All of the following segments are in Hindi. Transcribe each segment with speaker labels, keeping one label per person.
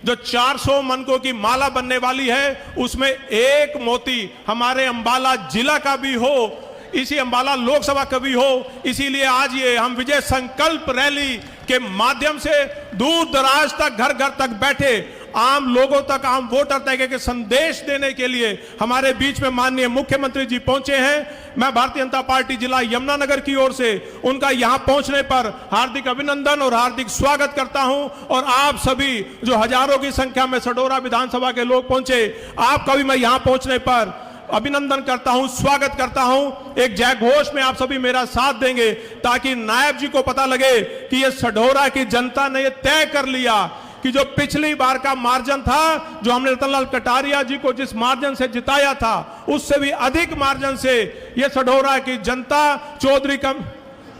Speaker 1: जो 400 मनकों की माला बनने वाली है, उसमें एक मोती हमारे अंबाला जिला का भी हो, इसी अंबाला लोकसभा का भी हो। इसीलिए आज ये हम विजय संकल्प रैली के माध्यम से दूर दराज तक, घर घर तक बैठे आम लोगों तक, आम वोटर तक के संदेश देने के लिए हमारे बीच में माननीय मुख्यमंत्री जी पहुंचे हैं। मैं भारतीय जनता पार्टी जिला यमुनानगर की ओर से उनका यहां पहुंचने पर हार्दिक अभिनंदन और हार्दिक स्वागत करता हूं। और आप सभी जो हजारों की संख्या में सडोरा विधानसभा के लोग पहुंचे, आपका भी मैं यहां पहुंचने पर अभिनंदन करता हूं, स्वागत करता हूं। एक जय घोष में आप सभी मेरा साथ देंगे ताकि नायब जी को पता लगे कि ये सढौरा की जनता ने ये तय कर लिया कि जो पिछली बार का मार्जिन था, जो हमने रतनलाल कटारिया जी को जिस मार्जिन से जिताया था, उससे भी अधिक मार्जिन से ये सढौरा की जनता चौधरी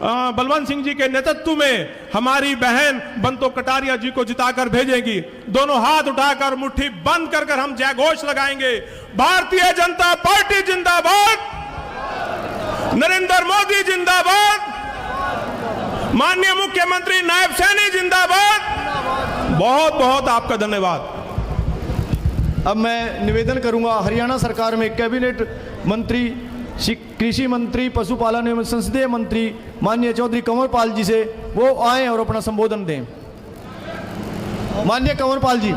Speaker 1: बलवंत सिंह जी के नेतृत्व में हमारी बहन बंतो कटारिया जी को जिताकर भेजेगी। दोनों हाथ उठाकर मुट्ठी बंद कर हम जय घोष लगाएंगे। भारतीय जनता पार्टी जिंदाबाद, नरेंद्र मोदी जिंदाबाद, माननीय मुख्यमंत्री नायब सैनी जिंदाबाद। बहुत बहुत आपका धन्यवाद।
Speaker 2: अब मैं निवेदन करूंगा, हरियाणा सरकार में कैबिनेट मंत्री, कृषि मंत्री, पशुपालन एवं संसदीय मंत्री माननीय चौधरी कंवरपाल जी से वो आए और अपना संबोधन दें। माननीय कंवरपाल जी।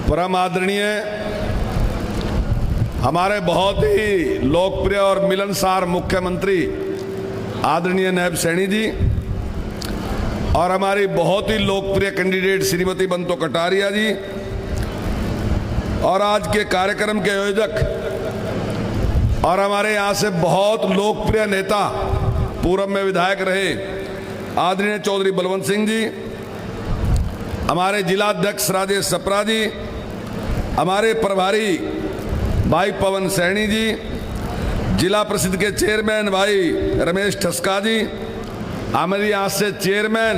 Speaker 3: परम आदरणीय हमारे बहुत ही लोकप्रिय और मिलनसार मुख्यमंत्री आदरणीय नायब सैनी जी और हमारी बहुत ही लोकप्रिय कैंडिडेट श्रीमती बंतो कटारिया जी और आज के कार्यक्रम के आयोजक और हमारे यहाँ से बहुत लोकप्रिय नेता, पूर्व में विधायक रहे आदरणीय चौधरी बलवंत सिंह जी, हमारे जिलाध्यक्ष राजेश सप्रा जी, हमारे प्रभारी भाई पवन सैनी जी, जिला परिषद के चेयरमैन भाई रमेश ठस्का जी, हमारे यहाँ से चेयरमैन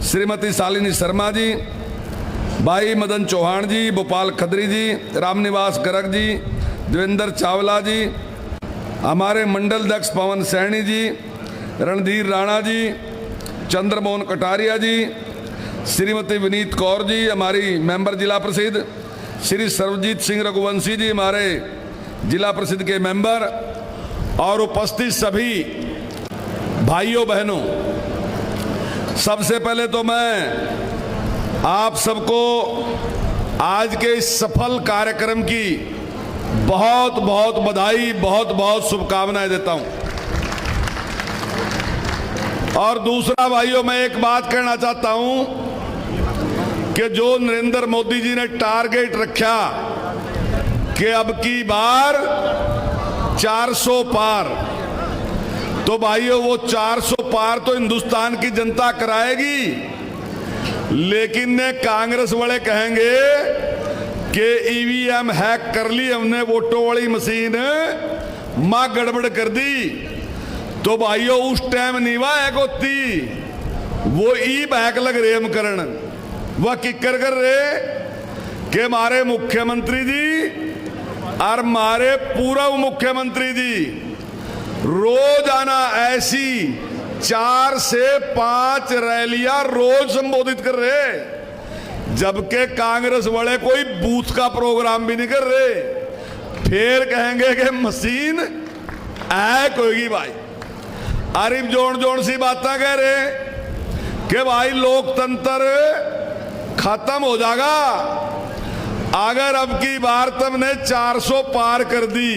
Speaker 3: श्रीमती शालिनी शर्मा जी, भाई मदन चौहान जी, भोपाल खदरी जी, रामनिवास गर्ग जी, देवेंद्र चावला जी, हमारे मंडल अध्यक्ष पवन सैनी जी, रणधीर राणा जी, चंद्रमोहन कटारिया जी, श्रीमती विनीत कौर जी, हमारी मेंबर जिला परिषद, श्री सर्वजीत सिंह रघुवंशी जी, हमारे जिला परिषद के मेंबर, और उपस्थित सभी भाइयों बहनों, सबसे पहले तो मैं आप सबको आज के इस सफल कार्यक्रम की बहुत बहुत बधाई, बहुत बहुत शुभकामनाएं देता हूं। और दूसरा भाइयों, मैं एक बात कहना चाहता हूं कि जो नरेंद्र मोदी जी ने टारगेट रखा कि अब की बार 400 पार, तो भाइयों वो 400 पार तो हिंदुस्तान की जनता कराएगी, लेकिन ने कांग्रेस वाले कहेंगे कि ईवीएम हैक कर ली हमने, वोटों वाली मशीन मां गड़बड़ कर दी। तो भाइयों उस टाइम नीवा हैक होती, वो ई हैक लग रहे हम करण, वह किकर कर रहे कि हमारे मुख्यमंत्री जी और हमारे पूर्व मुख्यमंत्री जी रोजाना ऐसी 4 से 5 रैलियां रोज संबोधित कर रहे, जबकि कांग्रेस वाले कोई बूथ का प्रोग्राम भी नहीं कर रहे। फिर कहेंगे कि मशीन हैक होगी। भाई अरिब जोड़ जोड़ सी बातें कह रहे कि भाई लोकतंत्र खत्म हो जाएगा अगर अब की बार तुमने 400 पार कर दी।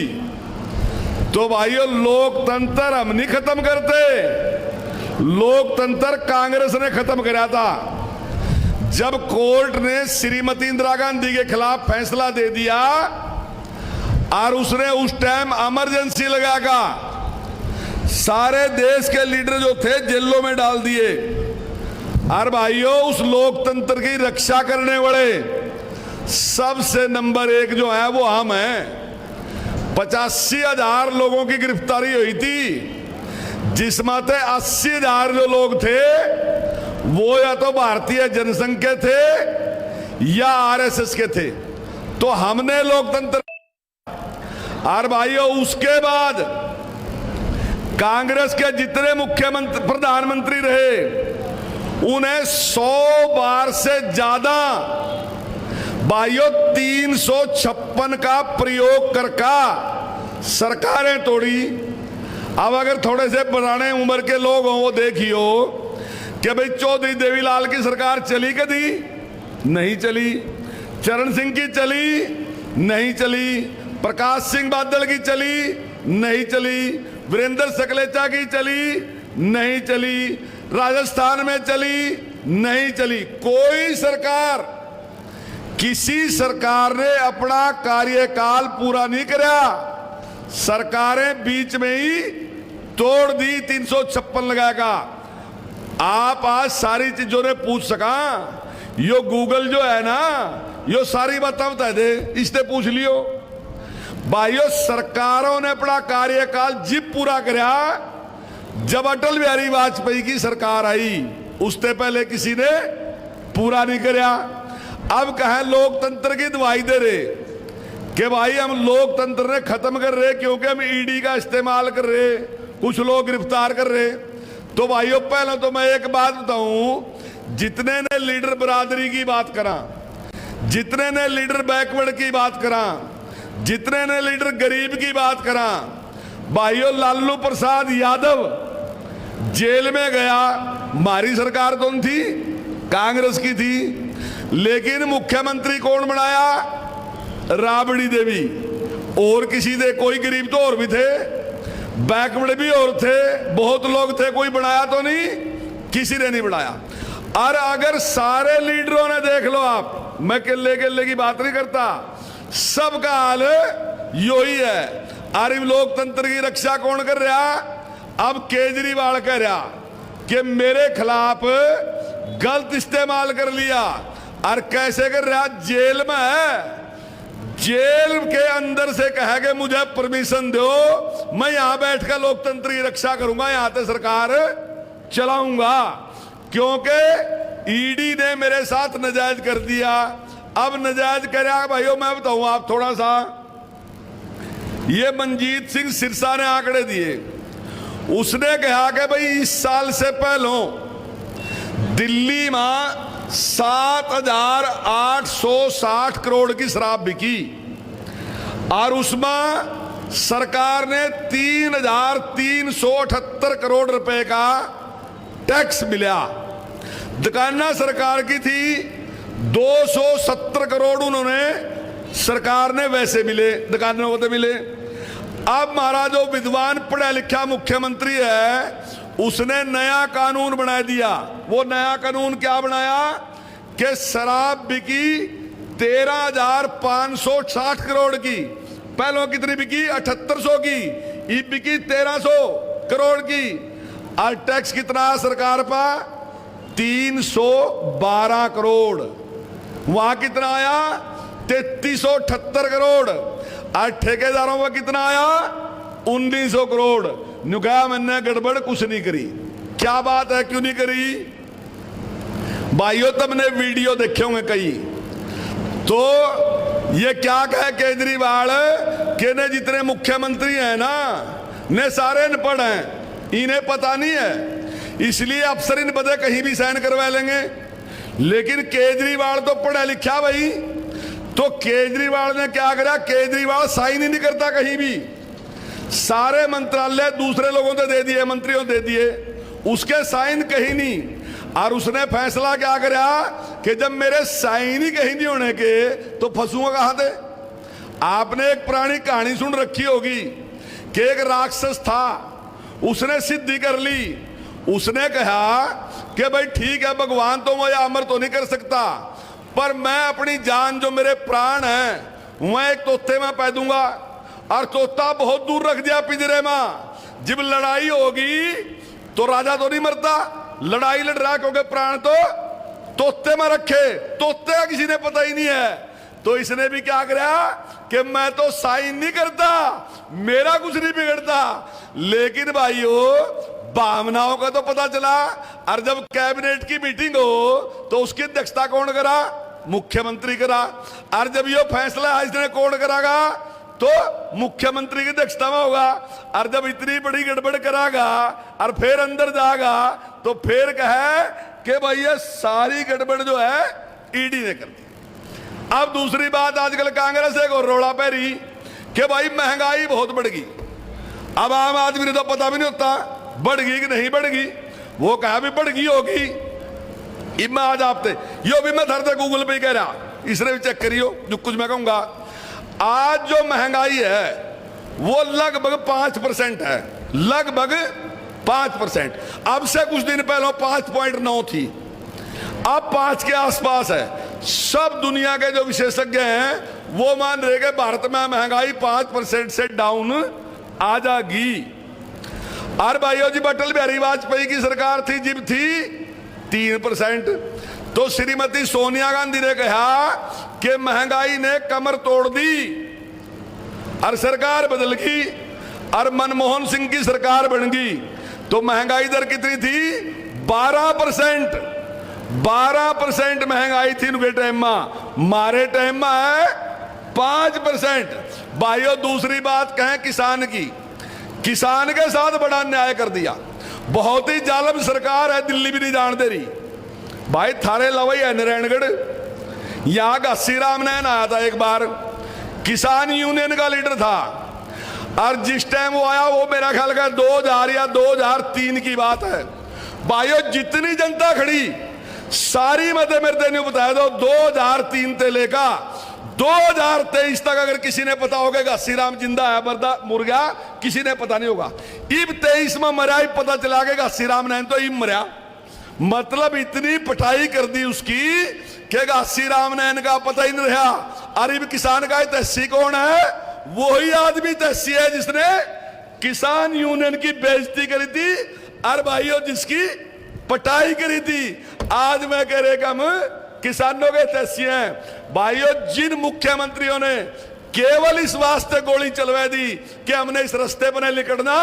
Speaker 3: तो भाइयों लोकतंत्र हम नहीं खत्म करते, लोकतंत्र कांग्रेस ने खत्म कराया था। जब कोर्ट ने श्रीमती इंदिरा गांधी के खिलाफ फैसला दे दिया और उसने उस टाइम इमरजेंसी लगाकर सारे देश के लीडर जो थे जेलों में डाल दिए। और भाइयों उस लोकतंत्र की रक्षा करने वाले सबसे नंबर 1 जो है वो हम हैं। 85,000 लोगों की गिरफ्तारी हुई थी, जिसमें से 80,000 जो लोग थे वो या तो भारतीय जनसंघ के थे या आरएसएस के थे। तो हमने लोकतंत्र, और भाइयों उसके बाद कांग्रेस के जितने मुख्यमंत्री प्रधानमंत्री रहे उन्हें 100 बार से ज्यादा भाइयों 356 का प्रयोग करके सरकारें तोड़ी। अब अगर थोड़े से पुराने उम्र के लोग हों वो देखियो कि भाई चौधरी देवीलाल की सरकार चली कभी नहीं चली, चरण सिंह की चली नहीं चली, प्रकाश सिंह बादल की चली नहीं चली, वीरेंद्र सकलेचा की चली नहीं चली, राजस्थान में चली नहीं चली। कोई सरकार, किसी सरकार ने अपना कार्यकाल पूरा नहीं करा, सरकारें बीच में ही तोड़ दी 356 लगाएगा। आप आज सारी चीजों ने पूछ सका, यो गूगल जो है ना यो सारी बातें बता दे, इसने पूछ लियो। भाइयों सरकारों ने अपना कार्यकाल जिब पूरा कराया जब अटल बिहारी वाजपेयी की सरकार आई, उससे पहले किसी ने पूरा नहीं कराया। अब कहें लोकतंत्र की दवाई दे रहे कि भाई हम लोकतंत्र ने खत्म कर रहे क्योंकि हम ईडी का इस्तेमाल कर रहे, कुछ लोग गिरफ्तार कर रहे। तो भाइयों पहले तो मैं एक बात बताऊं, जितने ने लीडर बरादरी की बात करा, जितने ने लीडर बैकवर्ड की बात करा, जितने ने लीडर गरीब की बात करा, भाइयों लालू प्रसाद यादव जेल में गया, हमारी सरकार तो नहीं थी, कांग्रेस की थी, लेकिन मुख्यमंत्री कौन बनाया? राबड़ी देवी। और किसी दे कोई गरीब तो और भी थे, बैकवर्ड भी और थे, बहुत लोग थे, कोई बनाया तो नहीं, किसी ने नहीं बनाया। और अगर सारे लीडरों ने देख लो आप, मैं किले किले की बात नहीं करता, सबका हाल यो ही है। अरे लोकतंत्र की रक्षा कौन कर रहा? अब केजरीवाल कह रहा कि मेरे खिलाफ गलत इस्तेमाल कर लिया। और कैसे कर रहा? जेल में है, जेल के अंदर से कहेगा मुझे परमिशन दो, मैं यहां बैठकर लोकतंत्र की रक्षा करूंगा, यहां से सरकार चलाऊंगा, क्योंकि ईडी ने मेरे साथ नाजायज कर दिया। अब नाजायज करा भाइयों, मैं बताऊं आप थोड़ा सा, ये मनजीत सिंह सिरसा ने आंकड़े दिए, उसने कहा कि भाई इस साल से पहले दिल्ली में 7,860 करोड़ की शराब बिकी और उसमें सरकार ने 3,378 करोड़ रुपए का टैक्स मिला। दुकाना सरकार की थी 270 करोड़, उन्होंने सरकार ने वैसे मिले, दुकानों को तो मिले। अब हमारा जो विद्वान पढ़ा लिखा मुख्यमंत्री है उसने नया कानून बना दिया। वो नया कानून क्या बनाया कि शराब बिकी 13,560 करोड़ की, पहले कितनी बिकी? 7800 की, ये बिकी 1300 करोड़ की। और टैक्स कितना सरकार पर? 312 करोड़। वहां कितना आया? 3378 करोड़। और ठेकेदारों का कितना आया? 1900 करोड़। नुकया मैंने गड़बड़ कुछ नहीं करी। क्या बात है, क्यों नहीं करी? भाइयों तुमने वीडियो देखे होंगे कई, तो ये क्या कहे केजरीवाल के ने जितने मुख्यमंत्री हैं ना ने सारे अनपढ़ हैं, इन्हें पता नहीं है, इसलिए अफसर इन बदे कहीं भी साइन करवा लेंगे। लेकिन केजरीवाल तो पढ़ा लिखा भाई, तो केजरीवाल ने क्या करा? केजरीवाल साइन ही नहीं करता कहीं भी, सारे मंत्रालय दूसरे लोगों ने दे दिए, मंत्रियों दे दिए, उसके साइन कहीं नहीं। और उसने फैसला क्या करा कि जब मेरे साइन ही कहीं नहीं होने के तो फंसूंगा कहां से? आपने एक पुरानी कहानी सुन रखी होगी कि एक राक्षस था, उसने सिद्धि कर ली। उसने कहा कि भाई ठीक है, भगवान तो मुझे अमर तो नहीं कर सकता, पर मैं अपनी जान जो मेरे प्राण हैं मैं एक तोते में पै दूंगा। और तोता बहुत दूर रख दिया पिंजरे में। जब लड़ाई होगी तो राजा तो नहीं मरता, लड़ाई लड़ रहा क्योंकि प्राण तो तोते में रखे, तोते का किसी ने पता ही नहीं है। तो इसने भी क्या करा कि मैं तो साइन नहीं करता, मेरा कुछ नहीं बिगड़ता। लेकिन भाइयों भावनाओं का तो पता चला। और जब कैबिनेट की मीटिंग हो तो उसकी अध्यक्षता कौन करा? मुख्यमंत्री करा। और जब यो फैसला इसने कोर्ट करागा तो मुख्यमंत्री की अध्यक्षता में होगा। और जब इतनी बड़ी गड़बड़ करागा और फिर अंदर जाएगा तो फिर कहे कि भाई ये सारी गड़बड़ जो है ईडी ने कर दी। अब दूसरी बात, आजकल कांग्रेस एक और रोड़ा पैरी कि भाई महंगाई बहुत बढ़ गई। अब आम आदमी ने तो पता भी नहीं होता बढ़ गई कि नहीं बढ़ गई, वो कहा भी बढ़ गई होगी। इब मैं आज आपते यो भी मैं धरते गूगल पे कह रहा, इसने भी चेक करियो जो कुछ मैं कहूंगा। आज जो महंगाई है वो लगभग 5% है, लगभग 5%। अब से कुछ दिन पहले 5.9 थी, अब 5 के आसपास है। सब दुनिया के जो विशेषज्ञ हैं वो मान रहे कि भारत में महंगाई 5% से डाउन आ जाएगी। और भाइयों जी, अटल बिहारी वाजपेयी की सरकार थी जब थी 3%। तो श्रीमती सोनिया गांधी ने कहा कि महंगाई ने कमर तोड़ दी और सरकार बदल गई और मनमोहन सिंह की सरकार बन गई। तो महंगाई दर कितनी थी? 12%। 12% महंगाई थी उनके टाइम में, मारे टाइम में है 5%। भाइयों, दूसरी बात कहें किसान की, किसान के साथ बड़ा अन्याय कर दिया। बहुत ही जालिम सरकार है, दिल्ली भी नहीं जान दे रही। भाई थारे लवई है नारायणगढ़, यहां का श्रीराम नैन आया था एक बार, किसान यूनियन का लीडर था। और जिस टाइम वो आया वो मेरा ख्याल का 2000 या 2003 की बात है। भाइयों, जितनी जनता खड़ी सारी मते मेरे ने बताया दो 2003 से लेकर 2023 तक अगर किसी ने पता होगा श्रीराम जिंदा है मरदा मुर गया, किसी ने पता नहीं होगा। इब 23 में मरा ही पता चला गया श्रीराम नैन तो इब मरा। मतलब इतनी पिटाई कर दी उसकी कि श्रीराम नैन का पता ही नहीं रहा। और इब किसान का तहसी कौन है? वही आदमी तहसी है जिसने किसान यूनियन की बेइज्जती करी थी और भाइयों जिसकी पिटाई करी थी। आज मैं कह रहे हम किसानों के तहसी हैं। भाइयों, जिन मुख्यमंत्रियों ने केवल इस वास्ते गोली चलवा दी कि हमने इस रास्ते पर नहीं निकलना,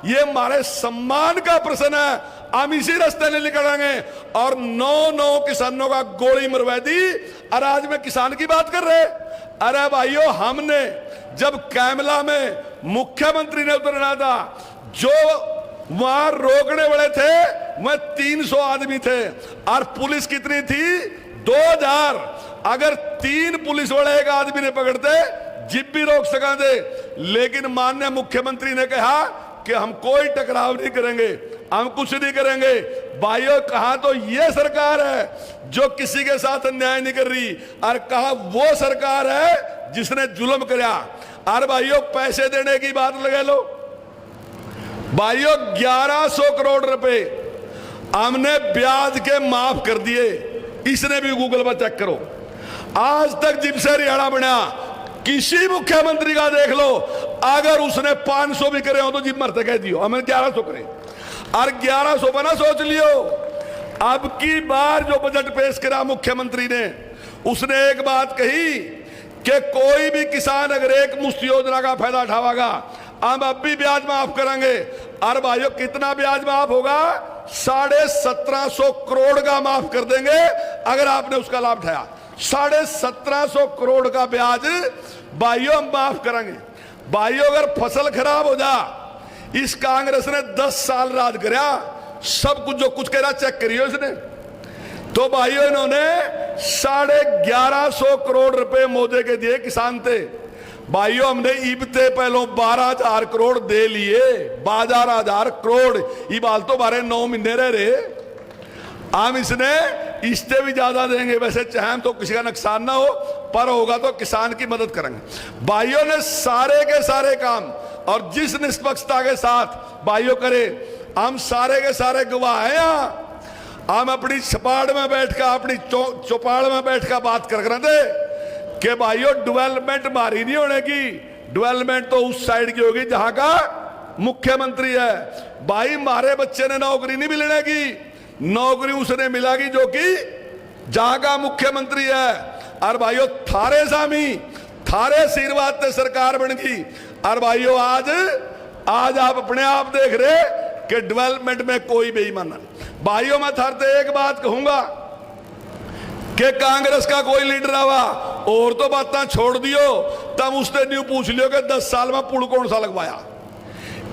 Speaker 3: ये हमारे सम्मान का प्रश्न है, हम इसी रास्ते नहीं निकलेंगे। और 9 किसानों का गोली मरवा दी। और आज मैं किसान की बात कर रहे। अरे भाइयों, हमने जब कैमला में मुख्यमंत्री ने उतरना था, जो वहां रोकने वाले थे वह 300 आदमी थे और पुलिस कितनी थी? 2000। अगर 3 पुलिस वाले एक आदमी ने पकड़ते जिप भी रोक सका थे। लेकिन माननीय मुख्यमंत्री ने कहा कि हम कोई टकराव नहीं करेंगे, हम कुछ नहीं करेंगे। भाइयों, कहा तो ये सरकार है जो किसी के साथ अन्याय नहीं कर रही, और कहा वो सरकार है जिसने जुल्म किया। और भाइयों, पैसे देने की बात लगा लो। भाइयों, 1100 करोड़ रुपए हमने ब्याज के माफ कर दिए। इसने भी गूगल पर चेक करो। आज तक जब से हरियाणा बना किसी मुख्यमंत्री का देख लो, अगर उसने 500 भी करे हो तो जिप मरते कह दियो हमें 1100 करे। और 1100 बना सोच लियो। अब की बार जो बजट पेश करा मुख्यमंत्री ने, उसने एक बात कही कि कोई भी किसान अगर एक मुश्त योजना का फायदा उठावेगा हम अब भी ब्याज माफ करेंगे। और भाइयों, कितना ब्याज माफ होगा? 1750 करोड़ का माफ कर देंगे अगर आपने उसका लाभ उठाया। 1750 करोड़ का ब्याज भाइयों हम माफ करेंगे। भाइयों, अगर फसल खराब हो जा, इस कांग्रेस ने 10 साल राज कराया, सब कुछ जो कुछ कह रहा चेक करियो इसने। तो भाइयों, इन्होंने 1150 करोड़ रुपए मोदी के दिए किसान थे। भाइयों, हमने ईबते पहले 12,000 करोड़ दे लिए, 12,000 करोड़। ये बाल तो 9 महीने रह रहे, हम इसने इससे भी ज्यादा देंगे। वैसे चाहे तो किसी का नुकसान ना हो, पर होगा तो किसान की मदद करेंगे। भाइयों ने सारे के सारे काम और जिस निष्पक्षता के साथ भाइयों करे, हम सारे के सारे गवाह हैं। यहाँ हम अपनी छपाड़ में बैठकर, अपनी चौपाड़ में बैठकर बात कर रहे थे कि भाइयों डेवलपमेंट हमारी नहीं होने की, डेवलपमेंट तो उस साइड की होगी जहां का मुख्यमंत्री है। भाई, हमारे बच्चे ने नौकरी नहीं मिलने की, नौकरी उसने मिलेगी जो कि जहां का मुख्यमंत्री है। और भाइयों, थारे सामी थारे आशीर्वाद से सरकार बन गई। और भाइयों, आज आप अपने आप देख रहे कि डेवलपमेंट में कोई बेईमान नहीं। भाइयों, मैं थारते एक बात कहूंगा कि कांग्रेस का कोई लीडर आवा और तो बातें छोड़ दियो, तब उसने न्यू पूछ लियो कि 10 साल में पुल कौन सा लगवाया।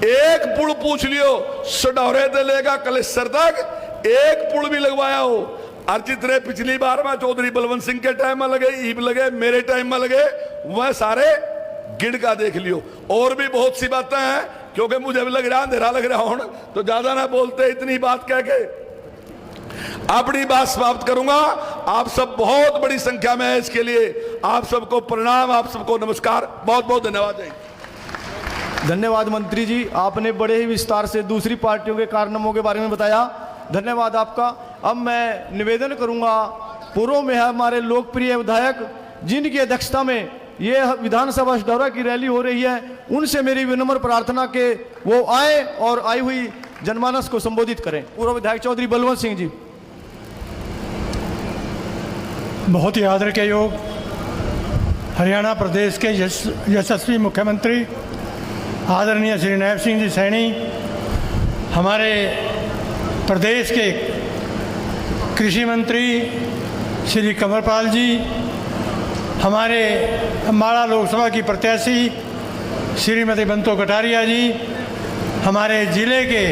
Speaker 3: एक पुल पूछ लियो सडौरे से लेगा कलेसर तक, एक पुल भी लगवाया हो। और जितने पिछली बार में चौधरी बलवंत सिंह के टाइम में लगे, ईब लगे, मेरे टाइम में लगे, वह सारे गिड़ का देख लियो। और भी बहुत सी बातें हैं, क्योंकि मुझे भी लग रहा अंधेरा लग रहा हूं, तो ज्यादा ना बोलते, इतनी बात कह के अपनी बात समाप्त करूंगा। आप सब बहुत बड़ी संख्या में है, इसके लिए आप सबको प्रणाम, आप सबको नमस्कार, बहुत बहुत धन्यवाद।
Speaker 2: धन्यवाद मंत्री जी, आपने बड़े ही विस्तार से दूसरी पार्टियों के कारनामों के बारे में बताया, धन्यवाद आपका। अब मैं निवेदन करूंगा, पूर्व में हमारे लोकप्रिय विधायक जिनकी अध्यक्षता में ये विधानसभा सडौरा की रैली हो रही है, उनसे मेरी विनम्र प्रार्थना के वो आए और आई हुई जनमानस को संबोधित करें। पूर्व विधायक चौधरी बलवंत सिंह जी।
Speaker 4: बहुत ही आदर के योग हरियाणा प्रदेश के यशस्वी मुख्यमंत्री आदरणीय श्री नायब सिंह जी सैनी, हमारे प्रदेश के कृषि मंत्री श्री कंवरपाल जी, हमारे अम्बाला लोकसभा की प्रत्याशी श्रीमती बंतो कटारिया जी, हमारे ज़िले के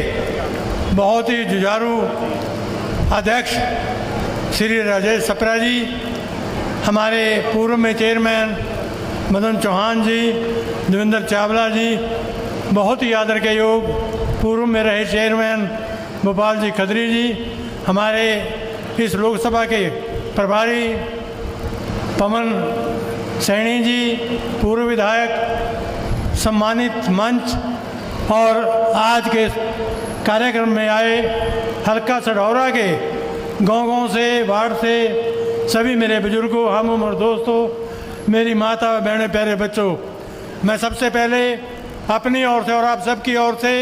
Speaker 4: बहुत ही जुझारू अध्यक्ष श्री राजेश सप्रा जी, हमारे पूर्व में चेयरमैन मदन चौहान जी, देवेंद्र चावला जी, बहुत ही आदर के योग पूर्व में रहे चेयरमैन भोपाल जी खत्री जी, हमारे इस लोकसभा के प्रभारी पवन सैनी जी, पूर्व विधायक, सम्मानित मंच और आज के कार्यक्रम में आए हल्का सडौरा के गांव-गांव से, वार्ड से सभी मेरे बुजुर्गों, हम उम्र दोस्तों, मेरी माता बहनें, प्यारे बच्चों, मैं सबसे पहले अपनी ओर से और आप सबकी ओर से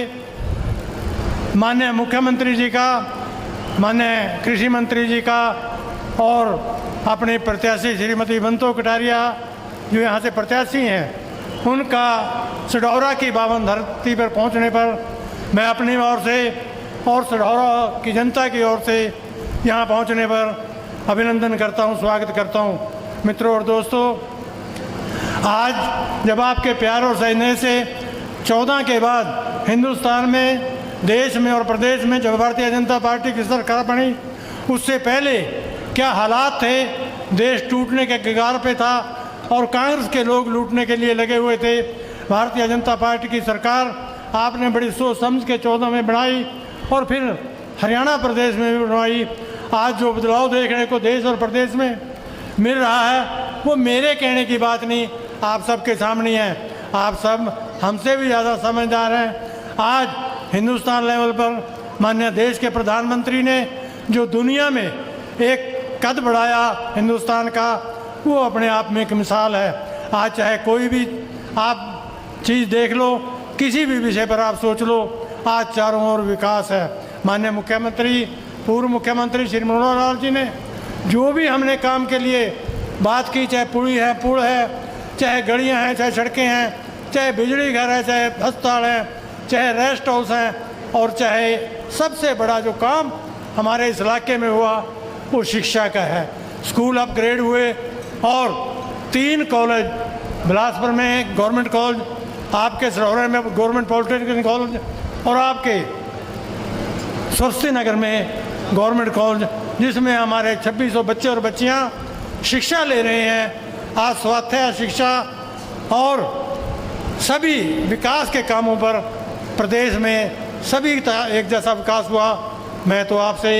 Speaker 4: माननीय मुख्यमंत्री जी का, माननीय कृषि मंत्री जी का और अपने प्रत्याशी श्रीमती बंतो कटारिया जो यहाँ से प्रत्याशी हैं, उनका सडौरा की पावन धरती पर पहुँचने पर मैं अपनी ओर से और सडौरा की जनता की ओर से यहाँ पहुँचने पर अभिनंदन करता हूँ, स्वागत करता हूँ। मित्रों और दोस्तों, आज जब आपके प्यार और सहने से 14 के बाद हिंदुस्तान में, देश में और प्रदेश में जब भारतीय जनता पार्टी की सरकार बनी, उससे पहले क्या हालात थे, देश टूटने के कगार पे था और कांग्रेस के लोग लूटने के लिए लगे हुए थे। भारतीय जनता पार्टी की सरकार आपने बड़ी सोच समझ के 14 में बनाई और फिर हरियाणा प्रदेश में भी बनवाई। आज जो बदलाव देखने को देश और प्रदेश में मिल रहा है, वो मेरे कहने की बात नहीं, आप सबके सामने है। आप सब हमसे भी ज़्यादा समझदार हैं। आज हिंदुस्तान लेवल पर माननीय देश के प्रधानमंत्री ने जो दुनिया में एक कद बढ़ाया हिंदुस्तान का, वो अपने आप में एक मिसाल है। आज चाहे कोई भी आप चीज़ देख लो, किसी भी विषय पर आप सोच लो, आज चारों ओर विकास है। माननीय मुख्यमंत्री, पूर्व मुख्यमंत्री श्री मनोहर लाल जी ने जो भी हमने काम के लिए बात की, चाहे पुल है, चाहे गलियां हैं, चाहे सड़कें हैं, चाहे बिजली घर है, चाहे अस्पताल है, चाहे रेस्ट हाउस हैं, और चाहे सबसे बड़ा जो काम हमारे इस इलाके में हुआ वो शिक्षा का है। स्कूल अपग्रेड हुए और 3 कॉलेज, बिलासपुर में गवर्नमेंट कॉलेज, आपके सडौरा में गवर्नमेंट पॉलिटेक्निक कॉलेज और आपके स्वस्ति नगर में गवर्नमेंट कॉलेज, जिसमें हमारे 2600 बच्चे और बच्चियां शिक्षा ले रहे हैं। आज स्वास्थ्य शिक्षा और सभी विकास के कामों पर प्रदेश में सभी एक जैसा विकास हुआ। मैं तो आपसे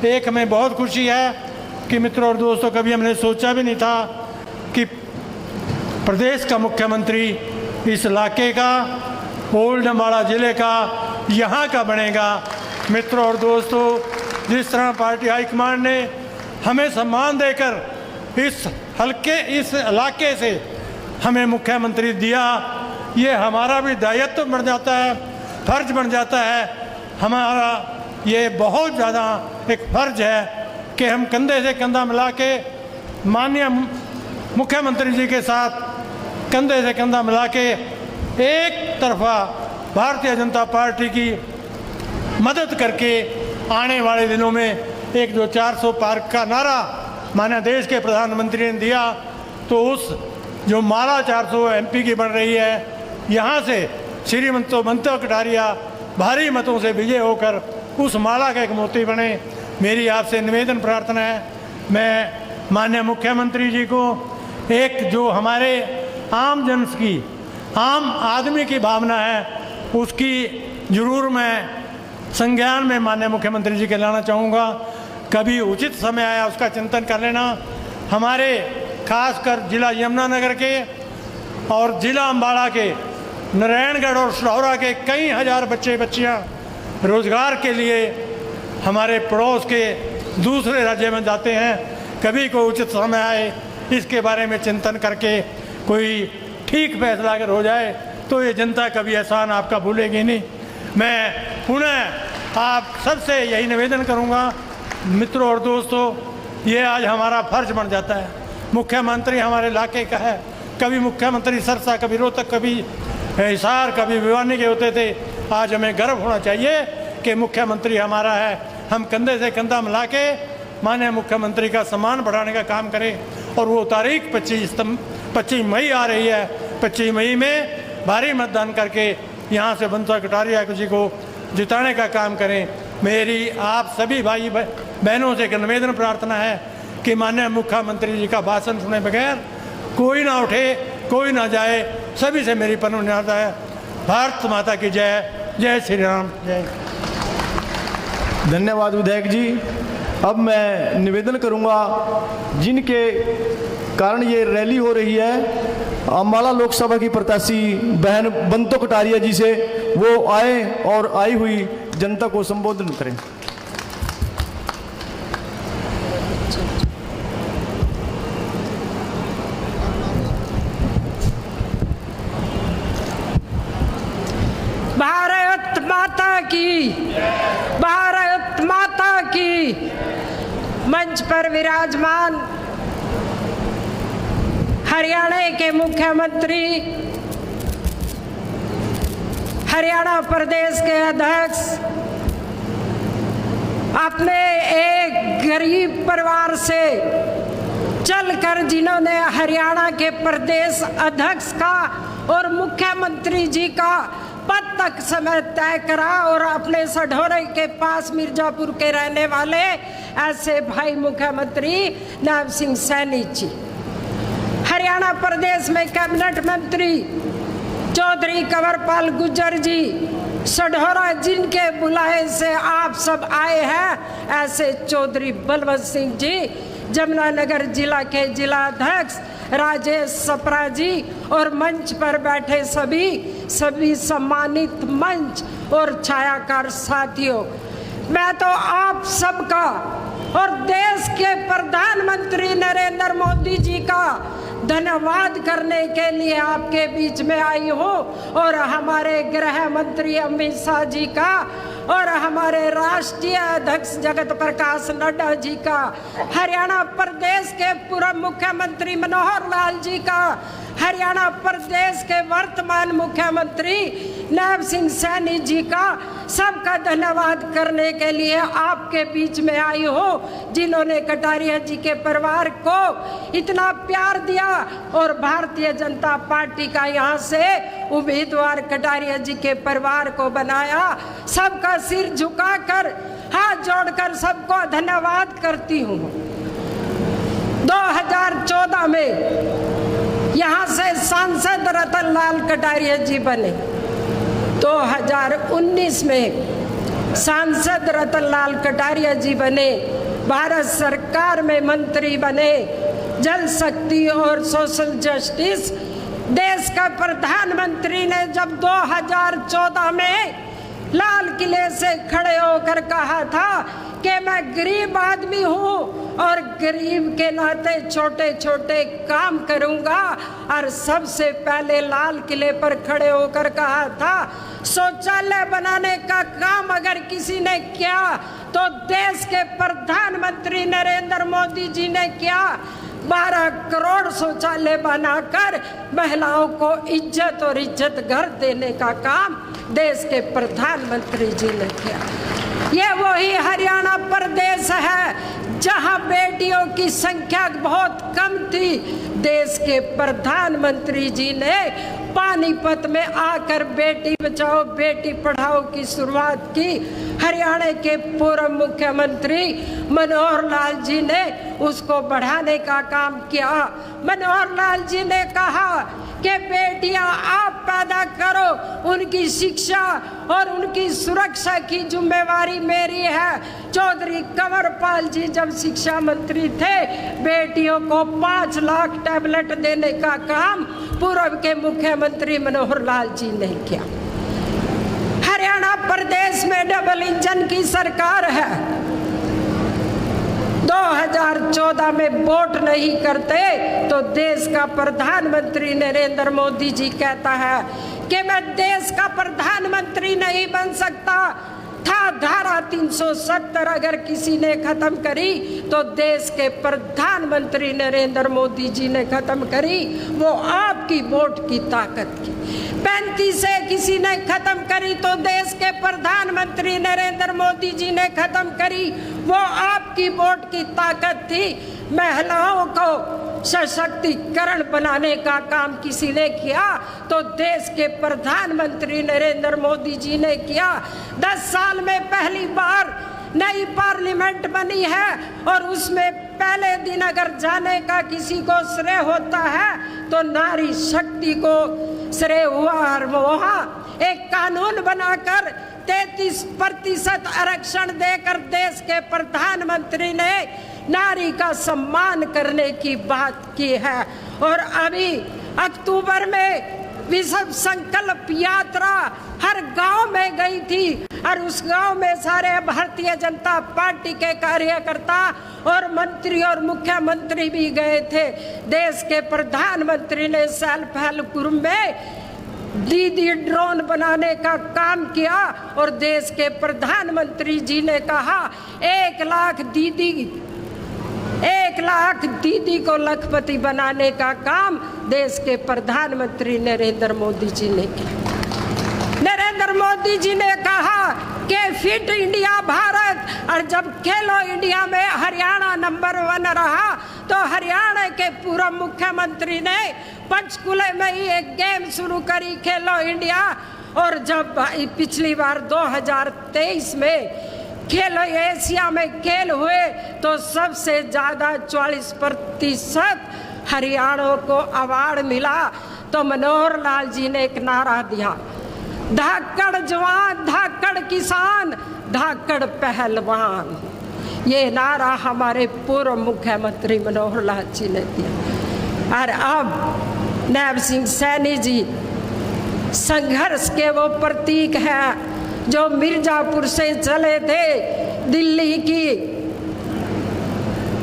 Speaker 4: एक में बहुत खुशी है कि मित्रों और दोस्तों, कभी हमने सोचा भी नहीं था कि प्रदेश का मुख्यमंत्री इस इलाके का, ओल्ड अम्बाला ज़िले का, यहाँ का बनेगा। मित्रों और दोस्तों, जिस तरह पार्टी हाईकमान ने हमें सम्मान देकर इस इलाके से हमें मुख्यमंत्री दिया, ये हमारा भी दायित्व बन जाता है, फर्ज बन जाता है। हमारा ये बहुत ज़्यादा एक फर्ज है कि हम कंधे से कंधा मिला के माननीय मुख्यमंत्री जी के साथ कंधे से कंधा मिला के एक तरफा भारतीय जनता पार्टी की मदद करके आने वाले दिनों में एक जो 400 पार का नारा माननीय देश के प्रधानमंत्री ने दिया, तो उस जो माला 400 MP की बन रही है, यहाँ से श्रीमंत मंतो कटारिया भारी मतों से विजय होकर उस माला का एक मोती बने। मेरी आपसे निवेदन प्रार्थना है, मैं माननीय मुख्यमंत्री जी को एक जो हमारे आम जन की, आम आदमी की भावना है, उसकी जरूर मैं संज्ञान में माननीय मुख्यमंत्री जी के लाना चाहूँगा। कभी उचित समय आया उसका चिंतन कर लेना। हमारे खासकर जिला यमुनानगर के और जिला अम्बाला के, नारायणगढ़ और सढौरा के कई हजार बच्चे बच्चियाँ रोजगार के लिए हमारे पड़ोस के दूसरे राज्य में जाते हैं। कभी कोई उचित समय आए, इसके बारे में चिंतन करके कोई ठीक फैसला अगर हो जाए तो ये जनता कभी एहसान आपका भूलेगी नहीं। मैं पुनः आप सबसे यही निवेदन करूंगा, मित्रों और दोस्तों, ये आज हमारा फर्ज बन जाता है। मुख्यमंत्री हमारे इलाके का है, कभी मुख्यमंत्री सरसा, कभी रोहतक, कभी हिसार, कभी भिवानी के होते थे। आज हमें गर्व होना चाहिए कि मुख्यमंत्री हमारा है। हम कंधे से कंधा मिला के माननीय मुख्यमंत्री का सम्मान बढ़ाने का काम करें। और वो तारीख 25 मई आ रही है, 25 मई में भारी मतदान करके यहाँ से बंतो कटारिया जी को जिताने का काम करें। मेरी आप सभी भाई बहनों से एक निवेदन प्रार्थना है कि माननीय मुख्यमंत्री जी का भाषण सुने बगैर कोई ना उठे, कोई ना जाए। सभी से मेरी अनुरोध है। भारत माता की जय। जय श्री राम। जय।
Speaker 2: धन्यवाद विधायक जी। अब मैं निवेदन करूंगा, जिनके कारण ये रैली हो रही है, अम्बाला लोकसभा की प्रत्याशी बहन बंतो कटारिया जी से, वो आए और आई हुई जनता को संबोधन करें।
Speaker 5: भारत माता की, भारत माता की। मंच पर विराजमान हरियाणा के मुख्यमंत्री, हरियाणा प्रदेश के अध्यक्ष, अपने एक गरीब परिवार से चलकर जिन्होंने हरियाणा के प्रदेश अध्यक्ष का और मुख्यमंत्री जी का पद तक समय तय करा, और अपने सढौरे के पास मिर्जापुर के रहने वाले ऐसे भाई मुख्यमंत्री नायब सिंह सैनी जी, हरियाणा प्रदेश में कैबिनेट मंत्री चौधरी कंवरपाल गुर्जर जी, सढौरा जिनके बुलाए से आप सब आए हैं, ऐसे चौधरी बलवंत सिंह जी, जमुनानगर जिला के जिला अध्यक्ष राजेश सप्रा जी, और मंच पर बैठे सभी सम्मानित मंच और छायाकार साथियों, मैं तो आप सबका और देश के प्रधानमंत्री नरेंद्र मोदी जी का धन्यवाद करने के लिए आपके बीच में आई हूँ, और हमारे गृह मंत्री अमित शाह जी का, और हमारे राष्ट्रीय अध्यक्ष जगत प्रकाश नड्डा जी का, हरियाणा प्रदेश के पूर्व मुख्यमंत्री मनोहर लाल जी का, हरियाणा प्रदेश के वर्तमान मुख्यमंत्री नायब सिंह सैनी जी का, सबका धन्यवाद करने के लिए आपके बीच में आई हूँ, जिन्होंने कटारिया जी के परिवार को इतना प्यार दिया और भारतीय जनता पार्टी का यहाँ से उम्मीदवार कटारिया जी के परिवार को बनाया। सबका सिर झुकाकर, हाथ जोड़कर सबको धन्यवाद करती हूँ। 2014 में यहाँ से सांसद रतन लाल कटारिया जी बने, 2019 में सांसद रतन लाल कटारिया जी बने, भारत सरकार में मंत्री बने, जल शक्ति और सोशल जस्टिस। देश का प्रधानमंत्री ने जब 2014 में लाल किले से खड़े होकर कहा था कि मैं गरीब आदमी हूँ और गरीब के नाते छोटे छोटे काम करूँगा, और सबसे पहले लाल किले पर खड़े होकर कहा था शौचालय बनाने का काम अगर किसी ने किया तो देश के प्रधानमंत्री नरेंद्र मोदी जी ने किया। 12 करोड़ शौचालय बनाकर महिलाओं को इज्जत और इज्जत घर देने का काम देश के प्रधानमंत्री जी ने किया। ये वही हरियाणा प्रदेश है जहां बेटियों की संख्या बहुत कम थी, देश के प्रधानमंत्री जी ने पानीपत में आकर बेटी बचाओ बेटी पढ़ाओ की शुरुआत की। हरियाणा के पूर्व मुख्यमंत्री मनोहर लाल जी ने उसको बढ़ाने का काम किया। मनोहर लाल जी ने कहा कि बेटियां आप पैदा करो, उनकी शिक्षा और उनकी सुरक्षा की जिम्मेवारी मेरी है। चौधरी कंवरपाल जी जब शिक्षा मंत्री थे, बेटियों को 5 लाख टैबलेट देने का काम पूर्व के मुख्यमंत्री मनोहर लाल जी ने किया। हरियाणा प्रदेश में डबल इंजन की सरकार है। 2014 में वोट नहीं करते तो देश का प्रधानमंत्री नरेंद्र मोदी जी कहता है कि मैं देश का प्रधानमंत्री नहीं बन सकता था। धारा 370 अगर किसी ने खत्म करी तो देश के प्रधानमंत्री नरेंद्र मोदी जी ने खत्म करी, वो आपकी वोट की ताकत की। 35 से किसी ने खत्म करी तो देश के प्रधानमंत्री नरेंद्र मोदी जी ने खत्म करी, वो आपकी वोट की ताकत थी। महिलाओं को सशक्तिकरण बनाने का काम किसी ने किया तो देश के प्रधानमंत्री नरेंद्र मोदी जी ने किया। 10 साल में पहली बार नई पार्लियामेंट बनी है और उसमें पहले दिन अगर जाने का किसी को श्रेय होता है तो नारी शक्ति को श्रेय हुआ। और वहाँ एक कानून बनाकर 33% आरक्षण देकर देश के प्रधानमंत्री ने नारी का सम्मान करने की बात की है। और अभी अक्टूबर में विश्व संकल्प यात्रा हर गांव में गई थी और उस गांव में सारे भारतीय जनता पार्टी के कार्यकर्ता और मंत्री और मुख्यमंत्री भी गए थे। देश के प्रधानमंत्री ने सेल्फ हेल्प ग्रुप में दीदी ड्रोन बनाने का काम किया और देश के प्रधानमंत्री जी ने कहा 1 लाख दीदी को लखपति बनाने का काम देश के प्रधानमंत्री नरेंद्र मोदी जी ने किया। नरेंद्र मोदी जी ने कहा कि फिट इंडिया भारत, और जब खेलो इंडिया में हरियाणा नंबर 1 रहा तो हरियाणा के पूर्व मुख्यमंत्री ने पंचकुले में ही एक गेम शुरू करी खेलो इंडिया। और जब पिछली बार 2023 में खेलो एशिया में खेल हुए तो सबसे ज़्यादा 40% हरियाणा को अवार्ड मिला। तो मनोहर लाल जी ने एक नारा दिया, धाकड़ जवान धाकड़ किसान धाकड़ पहलवान। ये नारा हमारे पूर्व मुख्यमंत्री मनोहर लाल जी ने दिया। और अब नायब सिंह सैनी जी संघर्ष के वो प्रतीक हैं जो मिर्जापुर से चले थे, दिल्ली की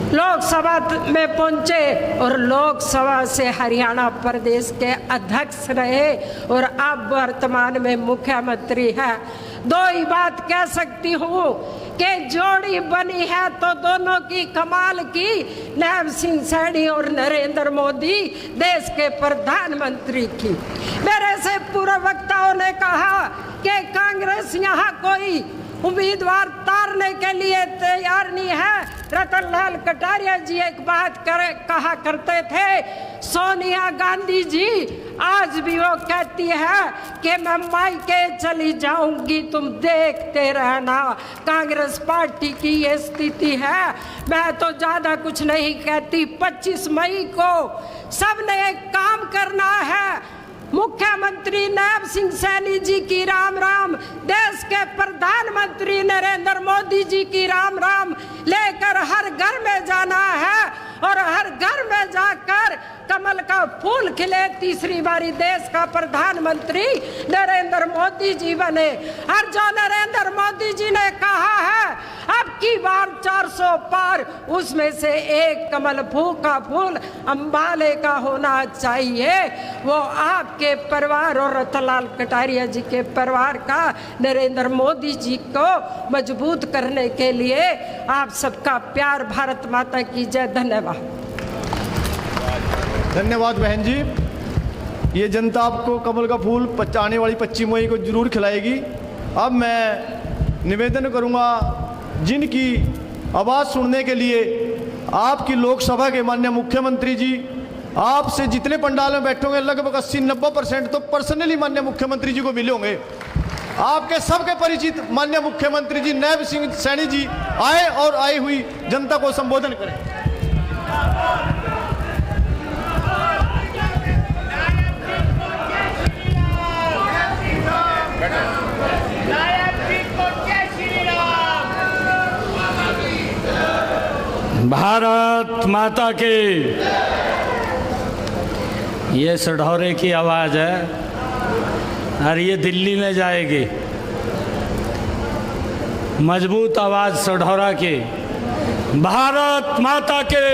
Speaker 5: लोकसभा में पहुंचे और लोकसभा से हरियाणा प्रदेश के अध्यक्ष रहे और अब वर्तमान में मुख्यमंत्री है। 2 ही बात कह सकती हूँ कि जोड़ी बनी है तो दोनों की कमाल की, नायब सिंह सैनी और नरेंद्र मोदी देश के प्रधानमंत्री की। मेरे से पूर्व वक्ताओं ने कहा कि कांग्रेस यहाँ कोई उम्मीदवार तारने के लिए तैयार नहीं है। रतन लाल कटारिया जी एक बात कहा करते थे, सोनिया गांधी जी आज भी वो कहती है कि मैं मायके चली जाऊंगी, तुम देखते रहना। कांग्रेस पार्टी की ये स्थिति है। मैं तो ज़्यादा कुछ नहीं कहती। 25 मई को सबने एक काम करना है। मुख्यमंत्री नायब सिंह सैनी जी की राम राम, देश के प्रधानमंत्री नरेंद्र मोदी जी की राम राम लेकर हर घर में जाना है और हर घर में जाकर कमल का फूल खिले, तीसरी बारी देश का प्रधानमंत्री नरेंद्र मोदी जी बने। और जो नरेंद्र मोदी जी ने कहा है अब की बार 400 पार, उसमें से एक कमल का फूल अंबाले का होना चाहिए। वो आपके परिवार और रतनलाल कटारिया जी के परिवार का नरेंद्र मोदी जी को मजबूत करने के लिए आप सबका प्यार। भारत माता की जय। धन्यवाद।
Speaker 2: धन्यवाद बहन जी। ये जनता आपको कमल का फूल आने वाली 25 मई को जरूर खिलाएगी। अब मैं निवेदन करूंगा जिनकी आवाज़ सुनने के लिए आपकी लोकसभा के माननीय मुख्यमंत्री जी, आपसे जितने पंडाल में बैठे होंगे लगभग 80-90% तो पर्सनली माननीय मुख्यमंत्री जी को मिले होंगे। आपके सबके परिचित माननीय मुख्यमंत्री जी नैब सिंह सैनी जी आए और आई हुई जनता को संबोधन करें।
Speaker 6: भारत माता की। ये सढौरे की आवाज़ है और ये दिल्ली में जाएगी। मजबूत आवाज़ सढौरा की। भारत माता के।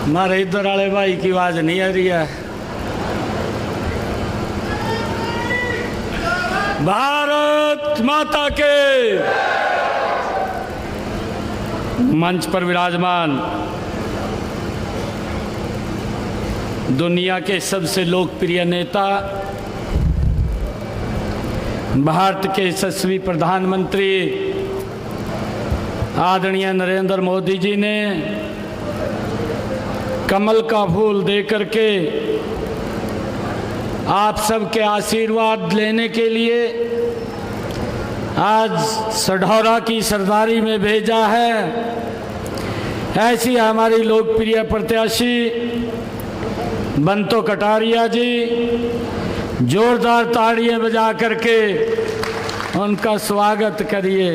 Speaker 6: हमारे इधर वाले भाई की आवाज़ नहीं आ रही है। भारत माता के। मंच पर विराजमान दुनिया के सबसे लोकप्रिय नेता, भारत के यशस्वी प्रधानमंत्री आदरणीय नरेंद्र मोदी जी ने कमल का फूल देकर के आप सबके आशीर्वाद लेने के लिए आज सढौरा की सरदारी में भेजा है। ऐसी हमारी लोकप्रिय प्रत्याशी बंतो कटारिया जी, जोरदार ताड़ियां बजा करके उनका स्वागत करिए।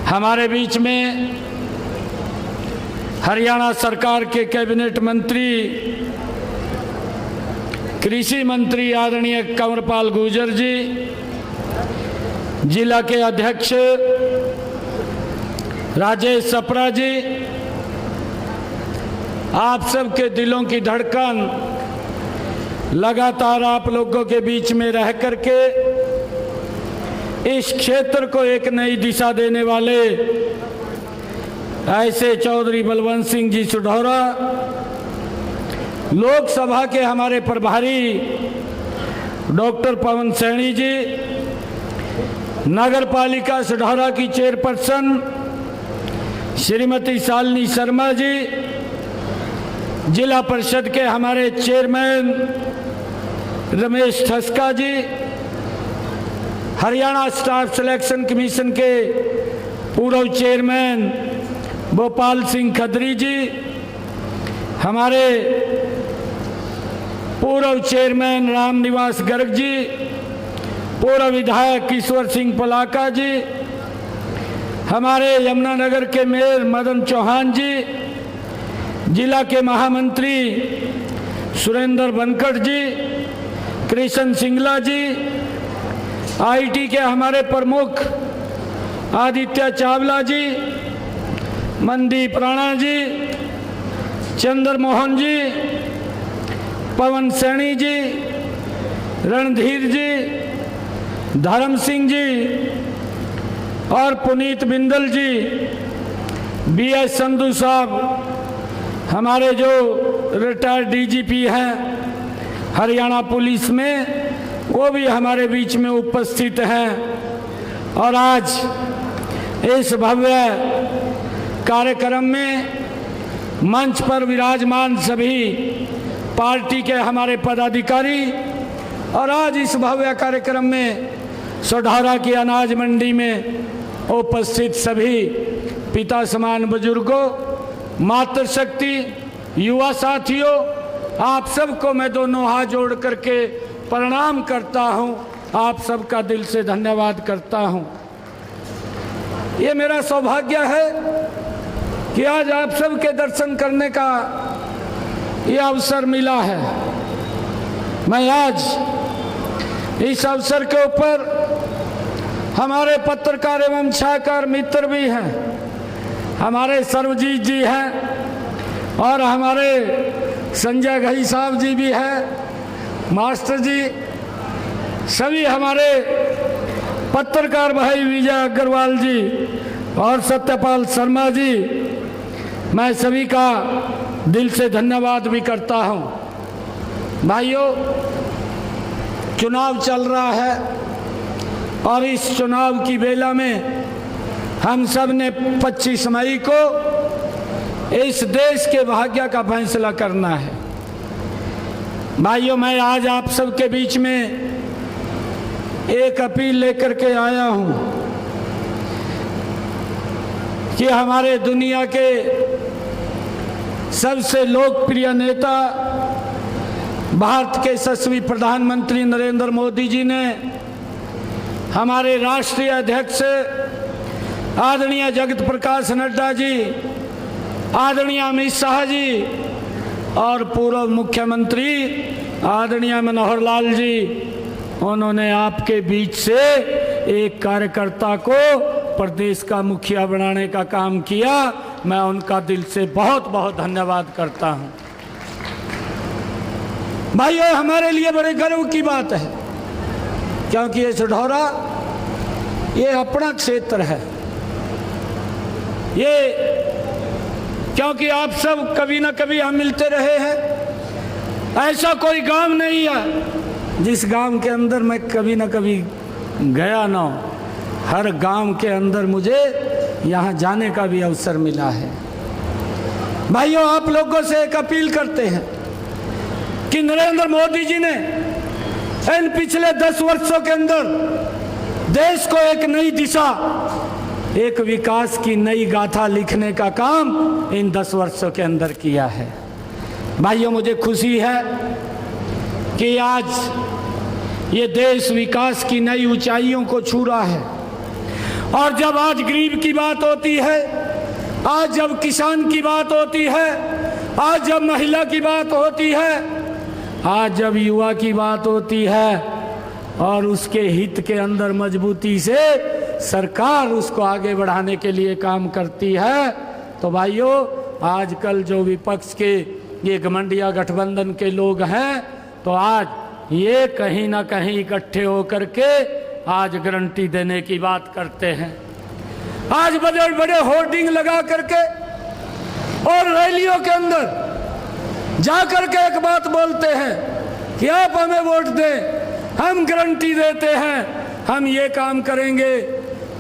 Speaker 6: हमारे बीच में हरियाणा सरकार के कैबिनेट मंत्री, कृषि मंत्री आदरणीय कंवरपाल गुर्जर जी, जिला के अध्यक्ष राजेश सप्रा जी, आप सबके दिलों की धड़कन लगातार आप लोगों के बीच में रह करके इस क्षेत्र को एक नई दिशा देने वाले ऐसे चौधरी बलवंत सिंह जी सढौरा, लोकसभा के हमारे प्रभारी डॉक्टर पवन सैनी जी, नगर पालिका सढौरा की चेयरपर्सन श्रीमती शालिनी शर्मा जी, जिला परिषद के हमारे चेयरमैन रमेश ठस्का जी, हरियाणा स्टाफ सिलेक्शन कमीशन के पूर्व चेयरमैन भोपाल सिंह खत्री जी, हमारे पूर्व चेयरमैन रामनिवास गर्ग जी, पूर्व विधायक ईश्वर सिंह पलाका जी, हमारे यमुनानगर के मेयर मदन चौहान जी, जिला के महामंत्री सुरेंद्र बनकट जी, कृष्ण सिंगला जी, आईटी के हमारे प्रमुख आदित्य चावला जी, मनदीप राणा जी, चंद्र मोहन जी, पवन सैनी जी, रणधीर जी, धर्म सिंह जी और पुनीत बिंदल जी, बीएस संधू साहब, हमारे जो रिटायर्ड डीजीपी हैं हरियाणा पुलिस में, वो भी हमारे बीच में उपस्थित हैं। और आज इस भव्य कार्यक्रम में मंच पर विराजमान सभी पार्टी के हमारे पदाधिकारी और आज इस भव्य कार्यक्रम में सढौरा की अनाज मंडी में उपस्थित सभी पिता समान बुजुर्गों, मातृशक्ति, युवा साथियों, आप सबको मैं दोनों हाथ जोड़ करके प्रणाम करता हूं। आप सबका दिल से धन्यवाद करता हूं। ये मेरा सौभाग्य है कि आज आप सबके दर्शन करने का ये अवसर मिला है। मैं आज इस अवसर के ऊपर हमारे पत्रकार एवं छायाकार मित्र भी हैं, हमारे सर्वजीत जी हैं और हमारे संजय घई साहब जी भी हैं, मास्टर जी, सभी हमारे पत्रकार भाई विजय अग्रवाल जी और सत्यपाल शर्मा जी, मैं सभी का दिल से धन्यवाद भी करता हूं। भाइयों, चुनाव चल रहा है, और इस चुनाव की बेला में हम सब ने 25 मई को इस देश के भाग्य का फैसला करना है। भाइयों, मैं आज आप सबके बीच में एक अपील लेकर के आया हूं कि हमारे दुनिया के सबसे लोकप्रिय नेता भारत के यशस्वी प्रधानमंत्री नरेंद्र मोदी जी ने हमारे राष्ट्रीय अध्यक्ष आदरणीय जगत प्रकाश नड्डा जी, आदरणीय अमित शाह जी और पूर्व मुख्यमंत्री आदरणीय मनोहर लाल जी, उन्होंने आपके बीच से एक कार्यकर्ता को प्रदेश का मुखिया बनाने का काम किया। मैं उनका दिल से बहुत बहुत धन्यवाद करता हूं। भाइयों, हमारे लिए बड़े गर्व की बात है क्योंकि ये सढौरा ये अपना क्षेत्र है। ये क्योंकि आप सब कभी ना कभी हम मिलते रहे हैं। ऐसा कोई गांव नहीं है जिस गांव के अंदर मैं कभी ना कभी गया ना हो। हर गांव के अंदर मुझे यहाँ जाने का भी अवसर मिला है। भाइयों, आप लोगों से एक अपील करते हैं कि नरेंद्र मोदी जी ने इन पिछले 10 वर्षों के अंदर देश को एक नई दिशा, एक विकास की नई गाथा लिखने का काम इन 10 वर्षों के अंदर किया है। भाइयों, मुझे खुशी है कि आज ये देश विकास की नई ऊंचाइयों को छू रहा है। और जब आज गरीब की बात होती है, आज जब किसान की बात होती है, आज जब महिला की बात होती है, आज जब युवा की बात होती है और उसके हित के अंदर मजबूती से सरकार उसको आगे बढ़ाने के लिए काम करती है, तो भाइयों, आजकल जो विपक्ष के ये घमंडिया गठबंधन के लोग हैं, तो आज ये कहीं ना कहीं इकट्ठे होकर के आज गारंटी देने की बात करते हैं। आज बड़े बड़े होर्डिंग लगा करके और रैलियों के अंदर जाकर के एक बात बोलते हैं कि आप हमें वोट दें, हम गारंटी देते हैं, हम ये काम करेंगे।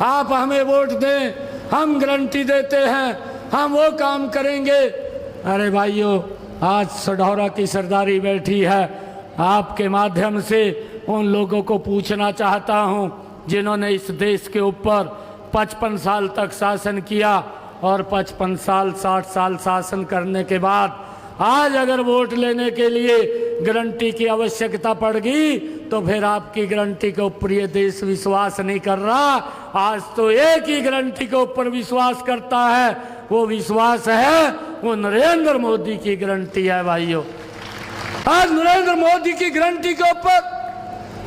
Speaker 6: आप हमें वोट दें, हम गारंटी देते हैं, हम वो काम करेंगे। अरे भाइयों, आज सढौरा की सरदारी बैठी है। आपके माध्यम से उन लोगों को पूछना चाहता हूं जिन्होंने इस देश के ऊपर 55 साल तक शासन किया और 55 साल 60 साल शासन करने के बाद आज अगर वोट लेने के लिए गारंटी की आवश्यकता पड़ गई तो फिर आपकी गारंटी के ऊपर ये देश विश्वास नहीं कर रहा। आज तो एक ही गारंटी के ऊपर विश्वास करता है, वो विश्वास है वो नरेंद्र मोदी की गारंटी है। भाइयों, आज नरेंद्र मोदी की गारंटी के ऊपर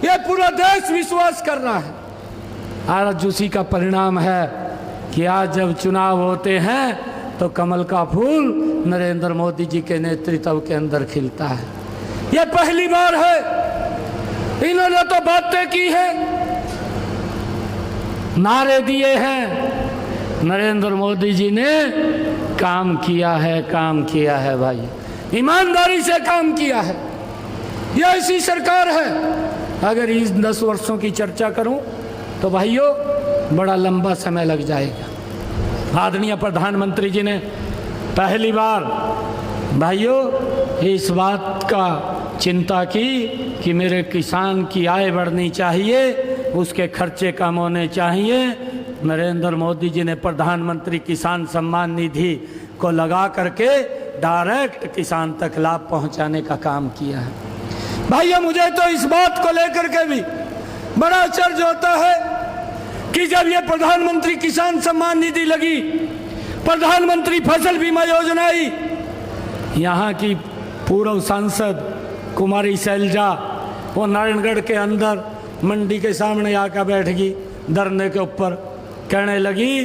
Speaker 6: ये पूरा देश विश्वास कर रहा है। आज उसी का परिणाम है कि आज जब चुनाव होते हैं तो कमल का फूल नरेंद्र मोदी जी के नेतृत्व के अंदर खिलता है। यह पहली बार है। इन्होंने तो बातें की है, नारे दिए हैं, नरेंद्र मोदी जी ने काम किया है, काम किया है। भाई, ईमानदारी से काम किया है। यह ऐसी सरकार है, अगर इस 10 वर्षों की चर्चा करूं तो भाइयों बड़ा लंबा समय लग जाएगा। आदरणीय प्रधानमंत्री जी ने पहली बार भाइयों इस बात का चिंता की कि मेरे किसान की आय बढ़नी चाहिए, उसके खर्चे कम होने चाहिए। नरेंद्र मोदी जी ने प्रधानमंत्री किसान सम्मान निधि को लगा करके डायरेक्ट किसान तक लाभ पहुंचाने का काम किया है। भाइयों, मुझे तो इस बात को लेकर के भी बड़ा आश्चर्य होता है कि जब ये प्रधानमंत्री किसान सम्मान निधि लगी, प्रधानमंत्री फसल बीमा योजना आई, यहाँ की पूर्व सांसद कुमारी शैलजा वो नारायणगढ़ के अंदर मंडी के सामने आकर बैठ गई धरने के ऊपर, कहने लगी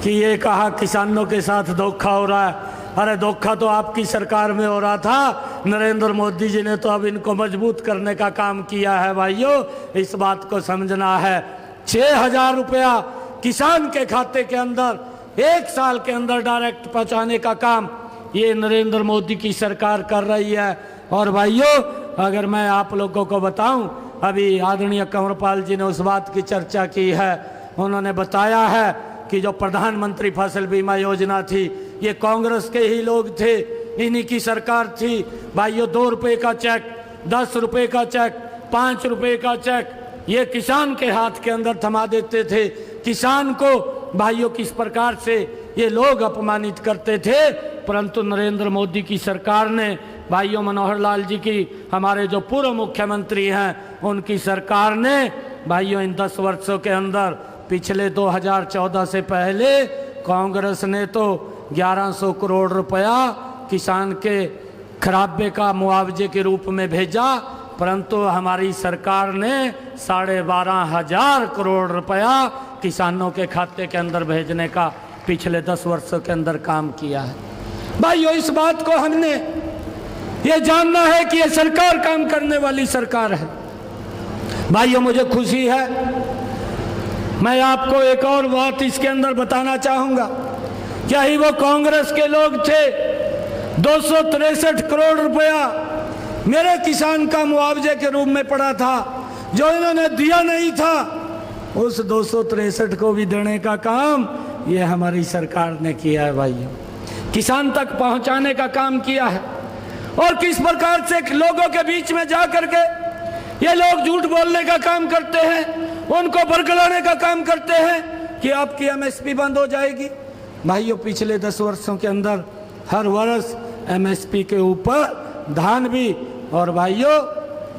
Speaker 6: कि ये कहा किसानों के साथ धोखा हो रहा है। अरे धोखा तो आपकी सरकार में हो रहा था, नरेंद्र मोदी जी ने तो अब इनको मजबूत करने का काम किया है। भाइयों, इस बात को समझना है। 6,000 रुपया किसान के खाते के अंदर 1 साल के अंदर डायरेक्ट पहुंचाने का काम ये नरेंद्र मोदी की सरकार कर रही है। और भाइयों, अगर मैं आप लोगों को बताऊं, अभी आदरणीय कंवरपाल जी ने उस बात की चर्चा की है। उन्होंने बताया है कि जो प्रधानमंत्री फसल बीमा योजना थी ये कांग्रेस के ही लोग थे, इन्हीं की सरकार थी। भाइयों 2 रुपये का चेक, 10 रुपये का चेक, 5 रुपये का चेक ये किसान के हाथ के अंदर थमा देते थे। किसान को भाइयों किस प्रकार से ये लोग अपमानित करते थे, परंतु नरेंद्र मोदी की सरकार ने भाइयों मनोहर लाल जी की, हमारे जो पूर्व मुख्यमंत्री हैं उनकी सरकार ने भाइयों इन 10 वर्षों के अंदर, पिछले 2014 से पहले कांग्रेस ने तो 1100 करोड़ रुपया किसान के खराबे का मुआवजे के रूप में भेजा, परंतु हमारी सरकार ने 12,500 करोड़ रुपया किसानों के खाते के अंदर भेजने का पिछले 10 वर्षों के अंदर काम किया है। भाइयों इस बात को हमने ये जानना है कि ये सरकार काम करने वाली सरकार है। भाइयों मुझे खुशी है, मैं आपको एक और बात इसके अंदर बताना चाहूंगा। क्या ही वो कांग्रेस के लोग थे, 263 करोड़ रुपया मेरे किसान का मुआवजे के रूप में पड़ा था, जो इन्होंने दिया नहीं था, उस 263 को भी देने का काम ये हमारी सरकार ने किया है। भाइयों किसान तक पहुंचाने का काम किया है। और किस प्रकार से लोगों के बीच में जा करके ये लोग झूठ बोलने का काम करते हैं, उनको बरगलाने का काम करते हैं कि आपकी एमएसपी बंद हो जाएगी। भाइयों पिछले 10 वर्षों के अंदर हर वर्ष एमएसपी के ऊपर धान भी और भाइयों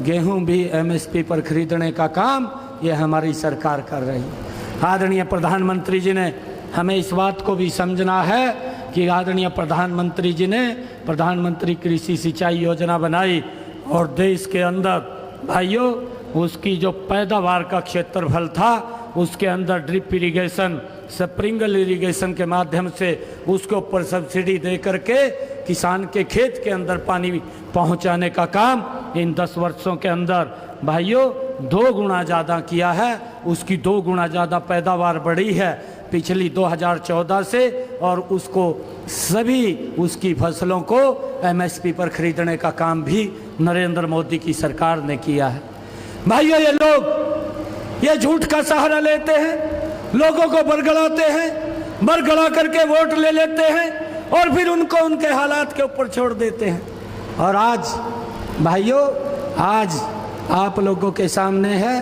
Speaker 6: गेहूं भी एमएसपी पर खरीदने का काम ये हमारी सरकार कर रही है। आदरणीय प्रधानमंत्री जी ने हमें इस बात को भी समझना है कि आदरणीय प्रधानमंत्री जी ने प्रधानमंत्री कृषि सिंचाई योजना बनाई और देश के अंदर भाइयों उसकी जो पैदावार का क्षेत्रफल था उसके अंदर ड्रिप इरिगेशन, स्प्रिंकल इरिगेशन के माध्यम से उसके ऊपर सब्सिडी दे करके किसान के खेत के अंदर पानी पहुंचाने का काम इन 10 वर्षों के अंदर भाइयों 2 गुना ज़्यादा किया है। उसकी 2 गुना ज़्यादा पैदावार बढ़ी है पिछली 2014 से, और उसको सभी उसकी फसलों को एमएसपी पर खरीदने का काम भी नरेंद्र मोदी की सरकार ने किया है। भाइयों ये लोग ये झूठ का सहारा लेते हैं, लोगों को बरगलाते हैं, बरगला करके वोट ले लेते हैं और फिर उनको उनके हालात के ऊपर छोड़ देते हैं। और आज भाइयों आज आप लोगों के सामने है,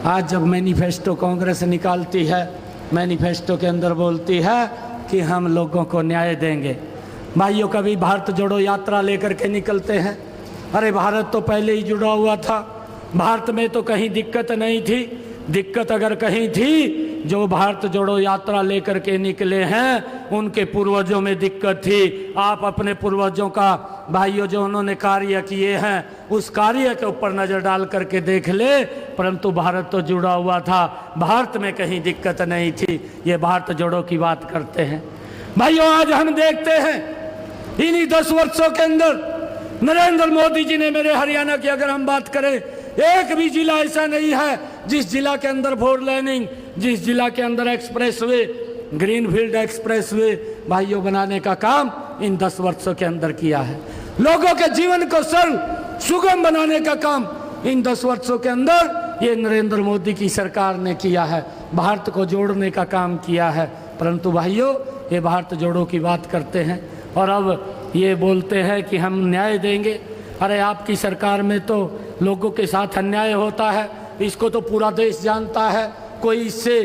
Speaker 6: आज जब मैनिफेस्टो कांग्रेस निकालती है, मैनिफेस्टो के अंदर बोलती है कि हम लोगों को न्याय देंगे। भाइयों कभी भारत जोड़ो यात्रा लेकर के निकलते हैं, अरे भारत तो पहले ही जुड़ा हुआ था, भारत में तो कहीं दिक्कत नहीं थी। दिक्कत अगर कहीं थी, जो भारत जोड़ो यात्रा लेकर के निकले हैं उनके पूर्वजों में दिक्कत थी। आप अपने पूर्वजों का भाइयों जो उन्होंने कार्य किए हैं उस कार्य के ऊपर नज़र डाल करके देख ले, परंतु भारत तो जुड़ा हुआ था, भारत में कहीं दिक्कत नहीं थी। ये भारत जोड़ो की बात करते हैं। भाइयों आज हम देखते हैं इन्हीं 10 वर्षों के अंदर नरेंद्र मोदी जी ने, मेरे हरियाणा की अगर हम बात करें, एक भी जिला ऐसा नहीं है जिस जिला के अंदर 4 लेनिंग, जिस जिला के अंदर एक्सप्रेसवे, ग्रीनफील्ड एक्सप्रेसवे भाइयों बनाने का काम इन 10 वर्षों के अंदर किया है। लोगों के जीवन को सरल सुगम बनाने का काम इन 10 वर्षों के अंदर ये नरेंद्र मोदी की सरकार ने किया है। भारत को जोड़ने का काम किया है। परंतु भाइयों ये भारत जोड़ो की बात करते हैं और अब ये बोलते हैं कि हम न्याय देंगे। अरे आपकी सरकार में तो लोगों के साथ अन्याय होता है, इसको तो पूरा देश जानता है, कोई इससे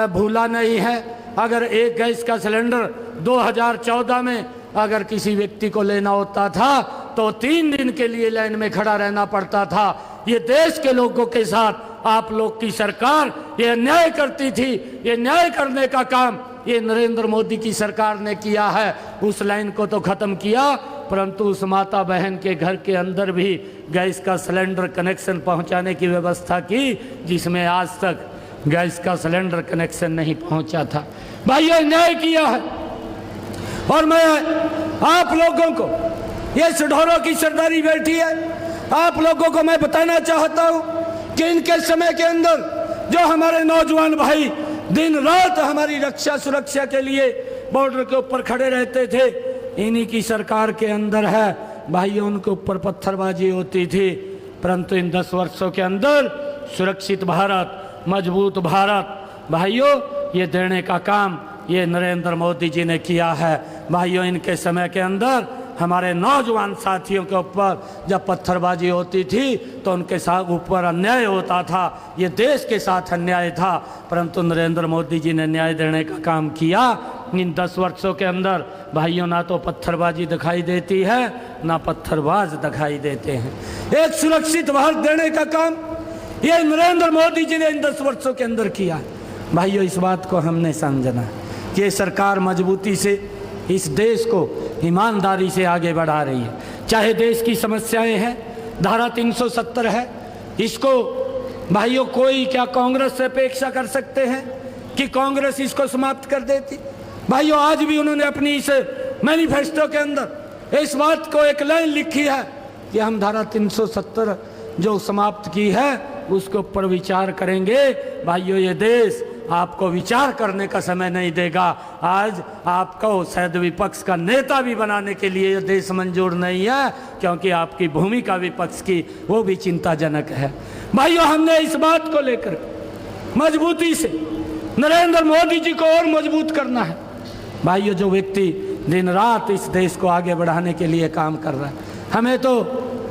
Speaker 6: भूला नहीं है। अगर एक गैस का सिलेंडर 2014 में अगर किसी व्यक्ति को लेना होता था तो 3 दिन के लिए लाइन में खड़ा रहना पड़ता था। ये देश के लोगों के साथ आप लोग की सरकार ये अन्याय करती थी। ये न्याय करने का काम ये नरेंद्र मोदी की सरकार ने किया है। उस लाइन को तो ख़त्म किया, परंतु उस माता बहन के घर के अंदर भी गैस का सिलेंडर कनेक्शन पहुंचाने की व्यवस्था की, जिसमें आज तक गैस का सिलेंडर कनेक्शन नहीं पहुंचा था। भाइयों न्याय किया है। और मैं आप लोगों को, ये सिढौरों की सरदारी बैठी है, आप लोगों को मैं बताना चाहता हूं कि इनके समय के अंदर जो हमारे नौजवान भाई दिन रात हमारी रक्षा सुरक्षा के लिए बॉर्डर के ऊपर खड़े रहते थे, इन्हीं की सरकार के अंदर है। भाइयों उनके ऊपर पत्थरबाजी होती थी, परंतु इन 10 वर्षों के अंदर सुरक्षित भारत, मजबूत भारत, भाइयों ये देने का काम ये नरेंद्र मोदी जी ने किया है। भाइयों इनके समय के अंदर हमारे नौजवान साथियों के ऊपर जब पत्थरबाजी होती थी तो उनके साथ ऊपर अन्याय होता था, ये देश के साथ अन्याय था, परंतु नरेंद्र मोदी जी ने न्याय देने का काम किया। इन 10 वर्षों के अंदर भाइयों ना तो पत्थरबाजी दिखाई देती है ना पत्थरबाज दिखाई देते हैं। एक सुरक्षित भारत देने का काम ये नरेंद्र मोदी जी ने इन 10 वर्षों के अंदर किया। भाइयों इस बात को हमने समझना कि ये सरकार मजबूती से इस देश को ईमानदारी से आगे बढ़ा रही है। चाहे देश की समस्याएं हैं, धारा 370 है, इसको भाइयों कोई क्या कांग्रेस से अपेक्षा कर सकते हैं कि कांग्रेस इसको समाप्त कर देती? भाइयों आज भी उन्होंने अपनी इस मैनिफेस्टो के अंदर इस बात को एक लाइन लिखी है कि हम धारा 370 जो समाप्त की है उसके ऊपर विचार करेंगे। भाइयों ये देश आपको विचार करने का समय नहीं देगा। आज आपको शायद विपक्ष का नेता भी बनाने के लिए देश मंजूर नहीं है, क्योंकि आपकी भूमिका विपक्ष की वो भी चिंताजनक है। भाइयों हमने इस बात को लेकर मजबूती से नरेंद्र मोदी जी को और मजबूत करना है। भाइयों जो व्यक्ति दिन रात इस देश को आगे बढ़ाने के लिए काम कर रहा है, हमें तो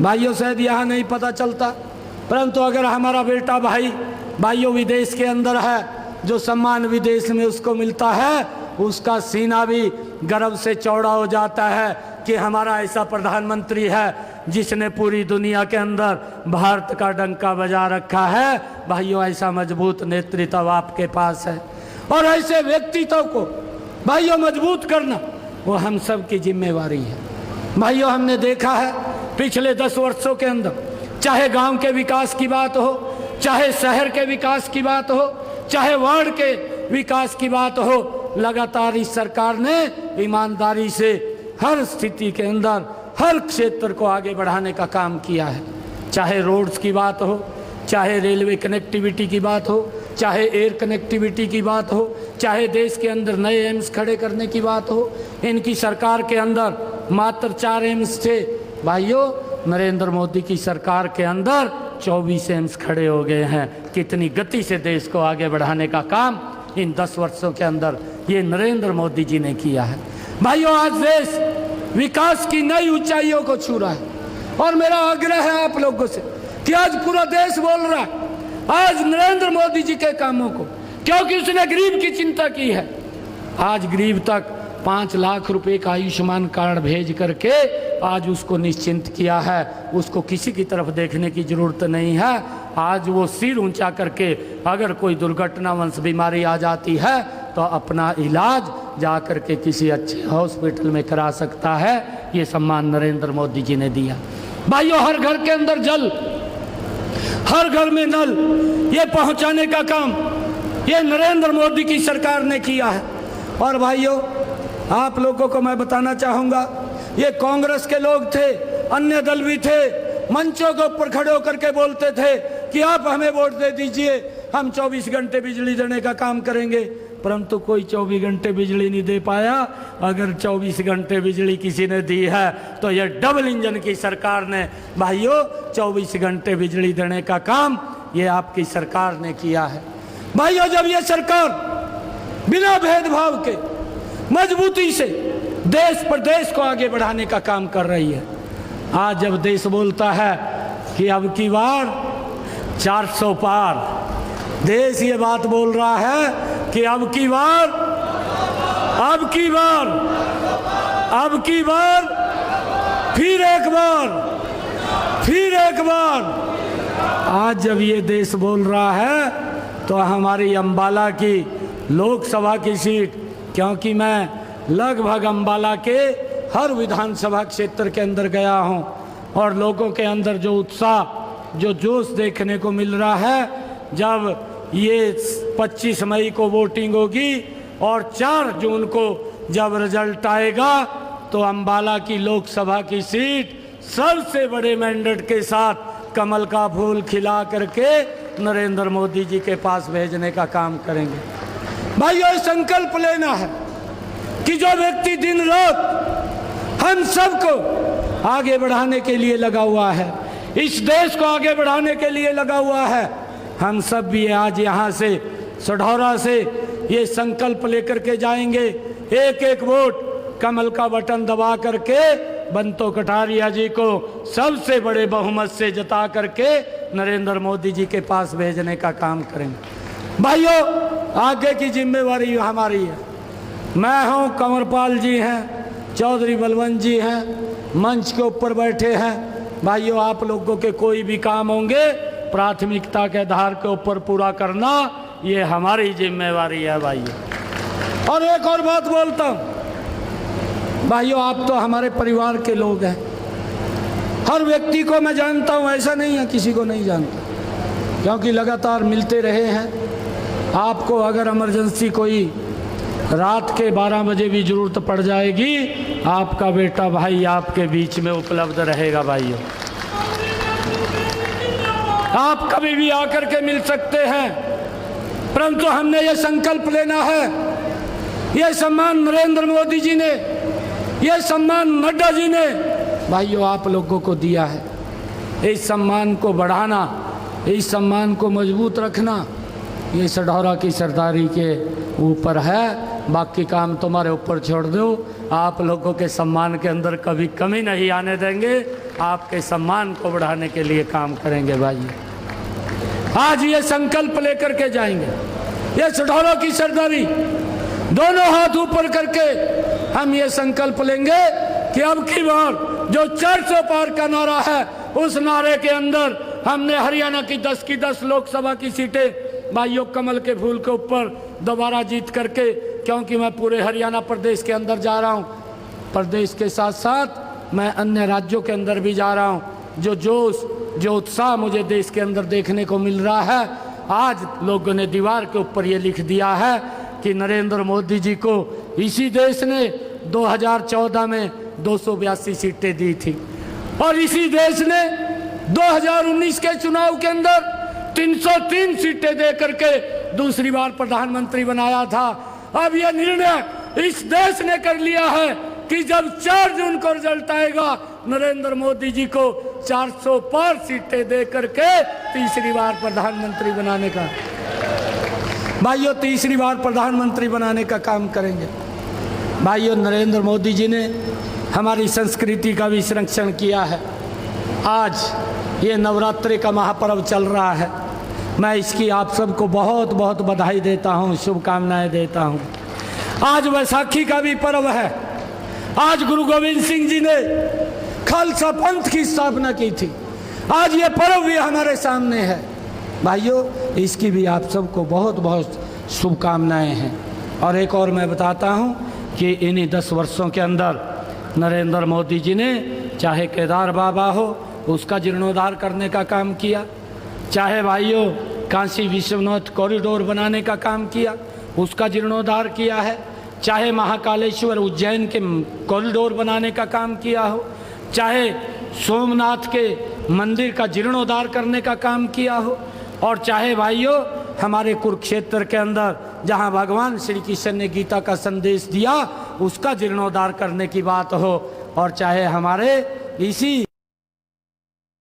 Speaker 6: भाइयों शायद यहाँ नहीं पता चलता, परंतु अगर हमारा बेटा भाइयों विदेश के अंदर है, जो सम्मान विदेश में उसको मिलता है, उसका सीना भी गर्व से चौड़ा हो जाता है कि हमारा ऐसा प्रधानमंत्री है जिसने पूरी दुनिया के अंदर भारत का डंका बजा रखा है। भाइयों ऐसा मजबूत नेतृत्व आपके पास है और ऐसे व्यक्तित्व को भाइयों मजबूत करना वो हम सब की जिम्मेवारी है। भाइयों हमने देखा है पिछले 10 वर्षों के अंदर, चाहे गांव के विकास की बात हो, चाहे शहर के विकास की बात हो, चाहे वार्ड के विकास की बात हो, लगातार इस सरकार ने ईमानदारी से हर स्थिति के अंदर हर क्षेत्र को आगे बढ़ाने का काम किया है। चाहे रोड्स की बात हो, चाहे रेलवे कनेक्टिविटी की बात हो, चाहे एयर कनेक्टिविटी की बात हो, चाहे देश के अंदर नए एम्स खड़े करने की बात हो, इनकी सरकार के अंदर मात्र 4 एम्स थे। भाइयों नरेंद्र मोदी की सरकार के अंदर 24 एम्स खड़े हो गए हैं। कितनी गति से देश को आगे बढ़ाने का काम इन 10 वर्षों के अंदर ये नरेंद्र मोदी जी ने किया है। भाइयों आज देश विकास की नई ऊंचाइयों को छू रहा है और मेरा आग्रह है आप लोगों से कि आज पूरा देश बोल रहा है आज नरेंद्र मोदी जी के कामों को, क्योंकि उसने गरीब की चिंता की है। आज गरीब तक 5 लाख रुपए का आयुष्मान कार्ड भेज करके आज उसको निश्चिंत किया है, उसको किसी की तरफ देखने की जरूरत नहीं है। आज वो सिर ऊंचा करके अगर कोई दुर्घटनावश बीमारी आ जाती है तो अपना इलाज जा करके किसी अच्छे हॉस्पिटल में करा सकता है। ये सम्मान नरेंद्र मोदी जी ने दिया। भाइयों हर घर के अंदर जल, हर घर में नल, ये पहुंचाने का काम ये नरेंद्र मोदी की सरकार ने किया है। और भाइयों आप लोगों को मैं बताना चाहूँगा, ये कांग्रेस के लोग थे, अन्य दल भी थे, मंचों के ऊपर खड़े होकर के बोलते थे कि आप हमें वोट दे दीजिए, हम 24 घंटे बिजली देने का काम करेंगे, परंतु कोई 24 घंटे बिजली नहीं दे पाया। अगर 24 घंटे बिजली किसी ने दी है तो ये डबल इंजन की सरकार ने भाइयों 24 घंटे बिजली देने का काम ये आपकी सरकार ने किया है। भाइयों जब ये सरकार बिना भेदभाव के मजबूती से देश प्रदेश को आगे बढ़ाने का काम कर रही है, आज जब देश बोलता है कि अब की बार 400 पार, देश ये बात बोल रहा है कि अब की बार फिर एक बार आज जब ये देश बोल रहा है तो हमारी अंबाला की लोकसभा की सीट, क्योंकि मैं लगभग अंबाला के हर विधानसभा क्षेत्र के अंदर गया हूं और लोगों के अंदर जो उत्साह, जो जोश देखने को मिल रहा है, जब ये 25 मई को वोटिंग होगी और 4 जून को जब रिजल्ट आएगा तो अंबाला की लोकसभा की सीट सबसे बड़े मैंडेट के साथ कमल का फूल खिला करके नरेंद्र मोदी जी के पास भेजने का काम करेंगे। भाइयों संकल्प लेना है कि जो व्यक्ति दिन रात हम सबको आगे बढ़ाने के लिए लगा हुआ है, इस देश को आगे बढ़ाने के लिए लगा हुआ है, हम सब भी आज यहाँ से सढौरा से ये संकल्प लेकर के जाएंगे, एक एक वोट कमल का बटन दबा करके बंतो कटारिया जी को सबसे बड़े बहुमत से जता करके नरेंद्र मोदी जी के पास भेजने का काम करेंगे। भाइयों, आगे की जिम्मेवारी हमारी है। मैं हूँ, कंवरपाल जी हैं, चौधरी बलवंत जी हैं, मंच के ऊपर बैठे हैं। भाइयों, आप लोगों के कोई भी काम होंगे प्राथमिकता के आधार के ऊपर पूरा करना, ये हमारी जिम्मेवारी है भाइयों। और एक और बात बोलता हूँ भाइयों, आप तो हमारे परिवार के लोग हैं। हर व्यक्ति को मैं जानता हूँ, ऐसा नहीं है किसी को नहीं जानता, क्योंकि लगातार मिलते रहे हैं। आपको अगर इमरजेंसी कोई रात के 12 बजे भी जरूरत पड़ जाएगी, आपका बेटा भाई आपके बीच में उपलब्ध रहेगा भाइयों। आप कभी भी आकर के मिल सकते हैं, परंतु हमने ये संकल्प लेना है, ये सम्मान नरेंद्र मोदी जी ने, ये सम्मान नड्डा जी ने भाइयों आप लोगों को दिया है। इस सम्मान को बढ़ाना, इस सम्मान को मजबूत रखना, ये सढौरा की सरदारी के ऊपर है। बाकी काम तुम्हारे ऊपर छोड़ दो। आप लोगों के सम्मान के अंदर कभी कमी नहीं आने देंगे, आपके सम्मान को बढ़ाने के लिए काम करेंगे भाई। आज ये संकल्प लेकर के जाएंगे, ये सढौरा की सरदारी, दोनों हाथ ऊपर करके हम ये संकल्प लेंगे कि अब की बार जो 400 पार का नारा है, उस नारे के अंदर हमने हरियाणा की 10 की 10 लोकसभा की सीटें भाइयों कमल के फूल के ऊपर दोबारा जीत करके, क्योंकि मैं पूरे हरियाणा प्रदेश के अंदर जा रहा हूँ, प्रदेश के साथ साथ मैं अन्य राज्यों के अंदर भी जा रहा हूँ। जो जोश, जो उत्साह मुझे देश के अंदर देखने को मिल रहा है, आज लोगों ने दीवार के ऊपर ये लिख दिया है कि नरेंद्र मोदी जी को इसी देश ने 2014 में 282 सीटें दी थी, और इसी देश ने 2019 के चुनाव के अंदर 303 सीटें दे करके दूसरी बार प्रधानमंत्री बनाया था। अब यह निर्णय इस देश ने कर लिया है कि जब 4 जून को रिजल्ट आएगा, नरेंद्र मोदी जी को 400 पार सीटें दे करके तीसरी बार प्रधानमंत्री बनाने का, भाइयों तीसरी बार प्रधानमंत्री बनाने का काम करेंगे। भाइयों, नरेंद्र मोदी जी ने हमारी संस्कृति का भी संरक्षण किया है। आज ये नवरात्रि का महापर्व चल रहा है, मैं इसकी आप सबको बहुत बहुत बधाई देता हूँ, शुभकामनाएं देता हूँ। आज वैसाखी का भी पर्व है। आज गुरु गोविंद सिंह जी ने खालसा पंथ की स्थापना की थी। आज ये पर्व भी हमारे सामने है। भाइयों, इसकी भी आप सबको बहुत बहुत शुभकामनाएं हैं। और एक और मैं बताता हूँ कि इन्हीं 10 वर्षों के अंदर नरेंद्र मोदी जी ने चाहे केदार बाबा हो, उसका जीर्णोद्धार करने का काम किया, चाहे भाइयों काशी विश्वनाथ कॉरिडोर बनाने का काम किया, उसका जीर्णोद्धार किया है, चाहे महाकालेश्वर उज्जैन के कॉरिडोर बनाने का काम किया हो, चाहे सोमनाथ के मंदिर का जीर्णोद्धार करने का काम किया हो, और चाहे भाइयों हमारे कुरुक्षेत्र के अंदर जहां भगवान श्री कृष्ण ने गीता का संदेश दिया, उसका जीर्णोद्धार करने की बात हो, और चाहे हमारे इसी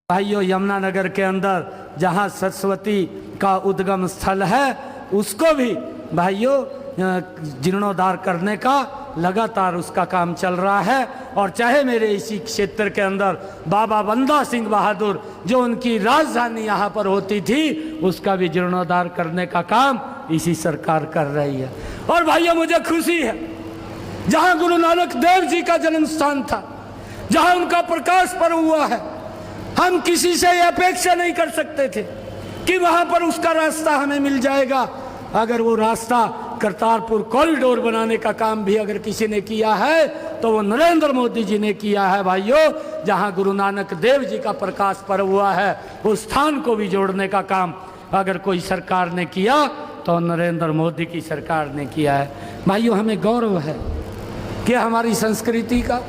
Speaker 6: भाइयों यमुनानगर के अंदर जहां सरस्वती का उद्गम स्थल है, उसको भी भाइयों जीर्णोद्धार करने का लगातार उसका काम चल रहा है। और चाहे मेरे इसी क्षेत्र के अंदर बाबा बंदा सिंह बहादुर, जो उनकी राजधानी यहाँ पर होती थी, उसका भी जीर्णोद्धार करने का काम इसी सरकार कर रही है। और भाइयों, मुझे खुशी है, जहाँ गुरु नानक देव जी का जन्म स्थान था, जहाँ उनका प्रकाश पर्व हुआ है, हम किसी से यह अपेक्षा नहीं कर सकते थे कि वहाँ पर उसका रास्ता हमें मिल जाएगा। अगर वो रास्ता करतारपुर कॉरिडोर बनाने का काम भी अगर किसी ने किया है, तो वो नरेंद्र मोदी जी ने किया है। भाइयों, जहां गुरु नानक देव जी का प्रकाश पर्व हुआ है, उस स्थान को भी जोड़ने का काम अगर कोई सरकार ने किया, तो नरेंद्र मोदी की सरकार ने किया है। भाइयों, हमें गौरव है कि हमारी संस्कृति का,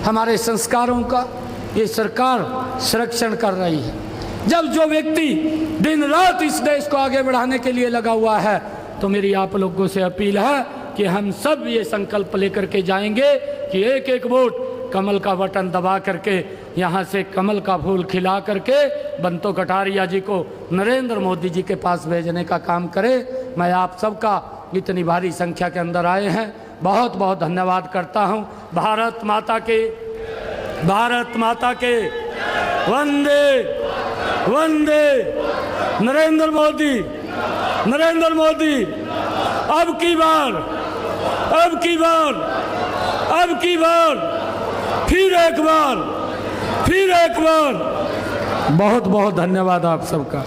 Speaker 6: हमारे संस्कारों का ये सरकार संरक्षण कर रही है। जब जो व्यक्ति दिन रात इस देश को आगे बढ़ाने के लिए लगा हुआ है, तो मेरी आप लोगों से अपील है कि हम सब ये संकल्प लेकर के जाएंगे कि एक एक वोट कमल का बटन दबा करके यहाँ से कमल का फूल खिला करके बंतो कटारिया जी को नरेंद्र मोदी जी के पास भेजने का काम करे। मैं आप सबका इतनी भारी संख्या के अंदर आए हैं बहुत बहुत धन्यवाद करता हूँ। भारत माता के वंदे वंदे नरेंद्र मोदी अब की बार फिर एक बार बहुत बहुत धन्यवाद आप सबका।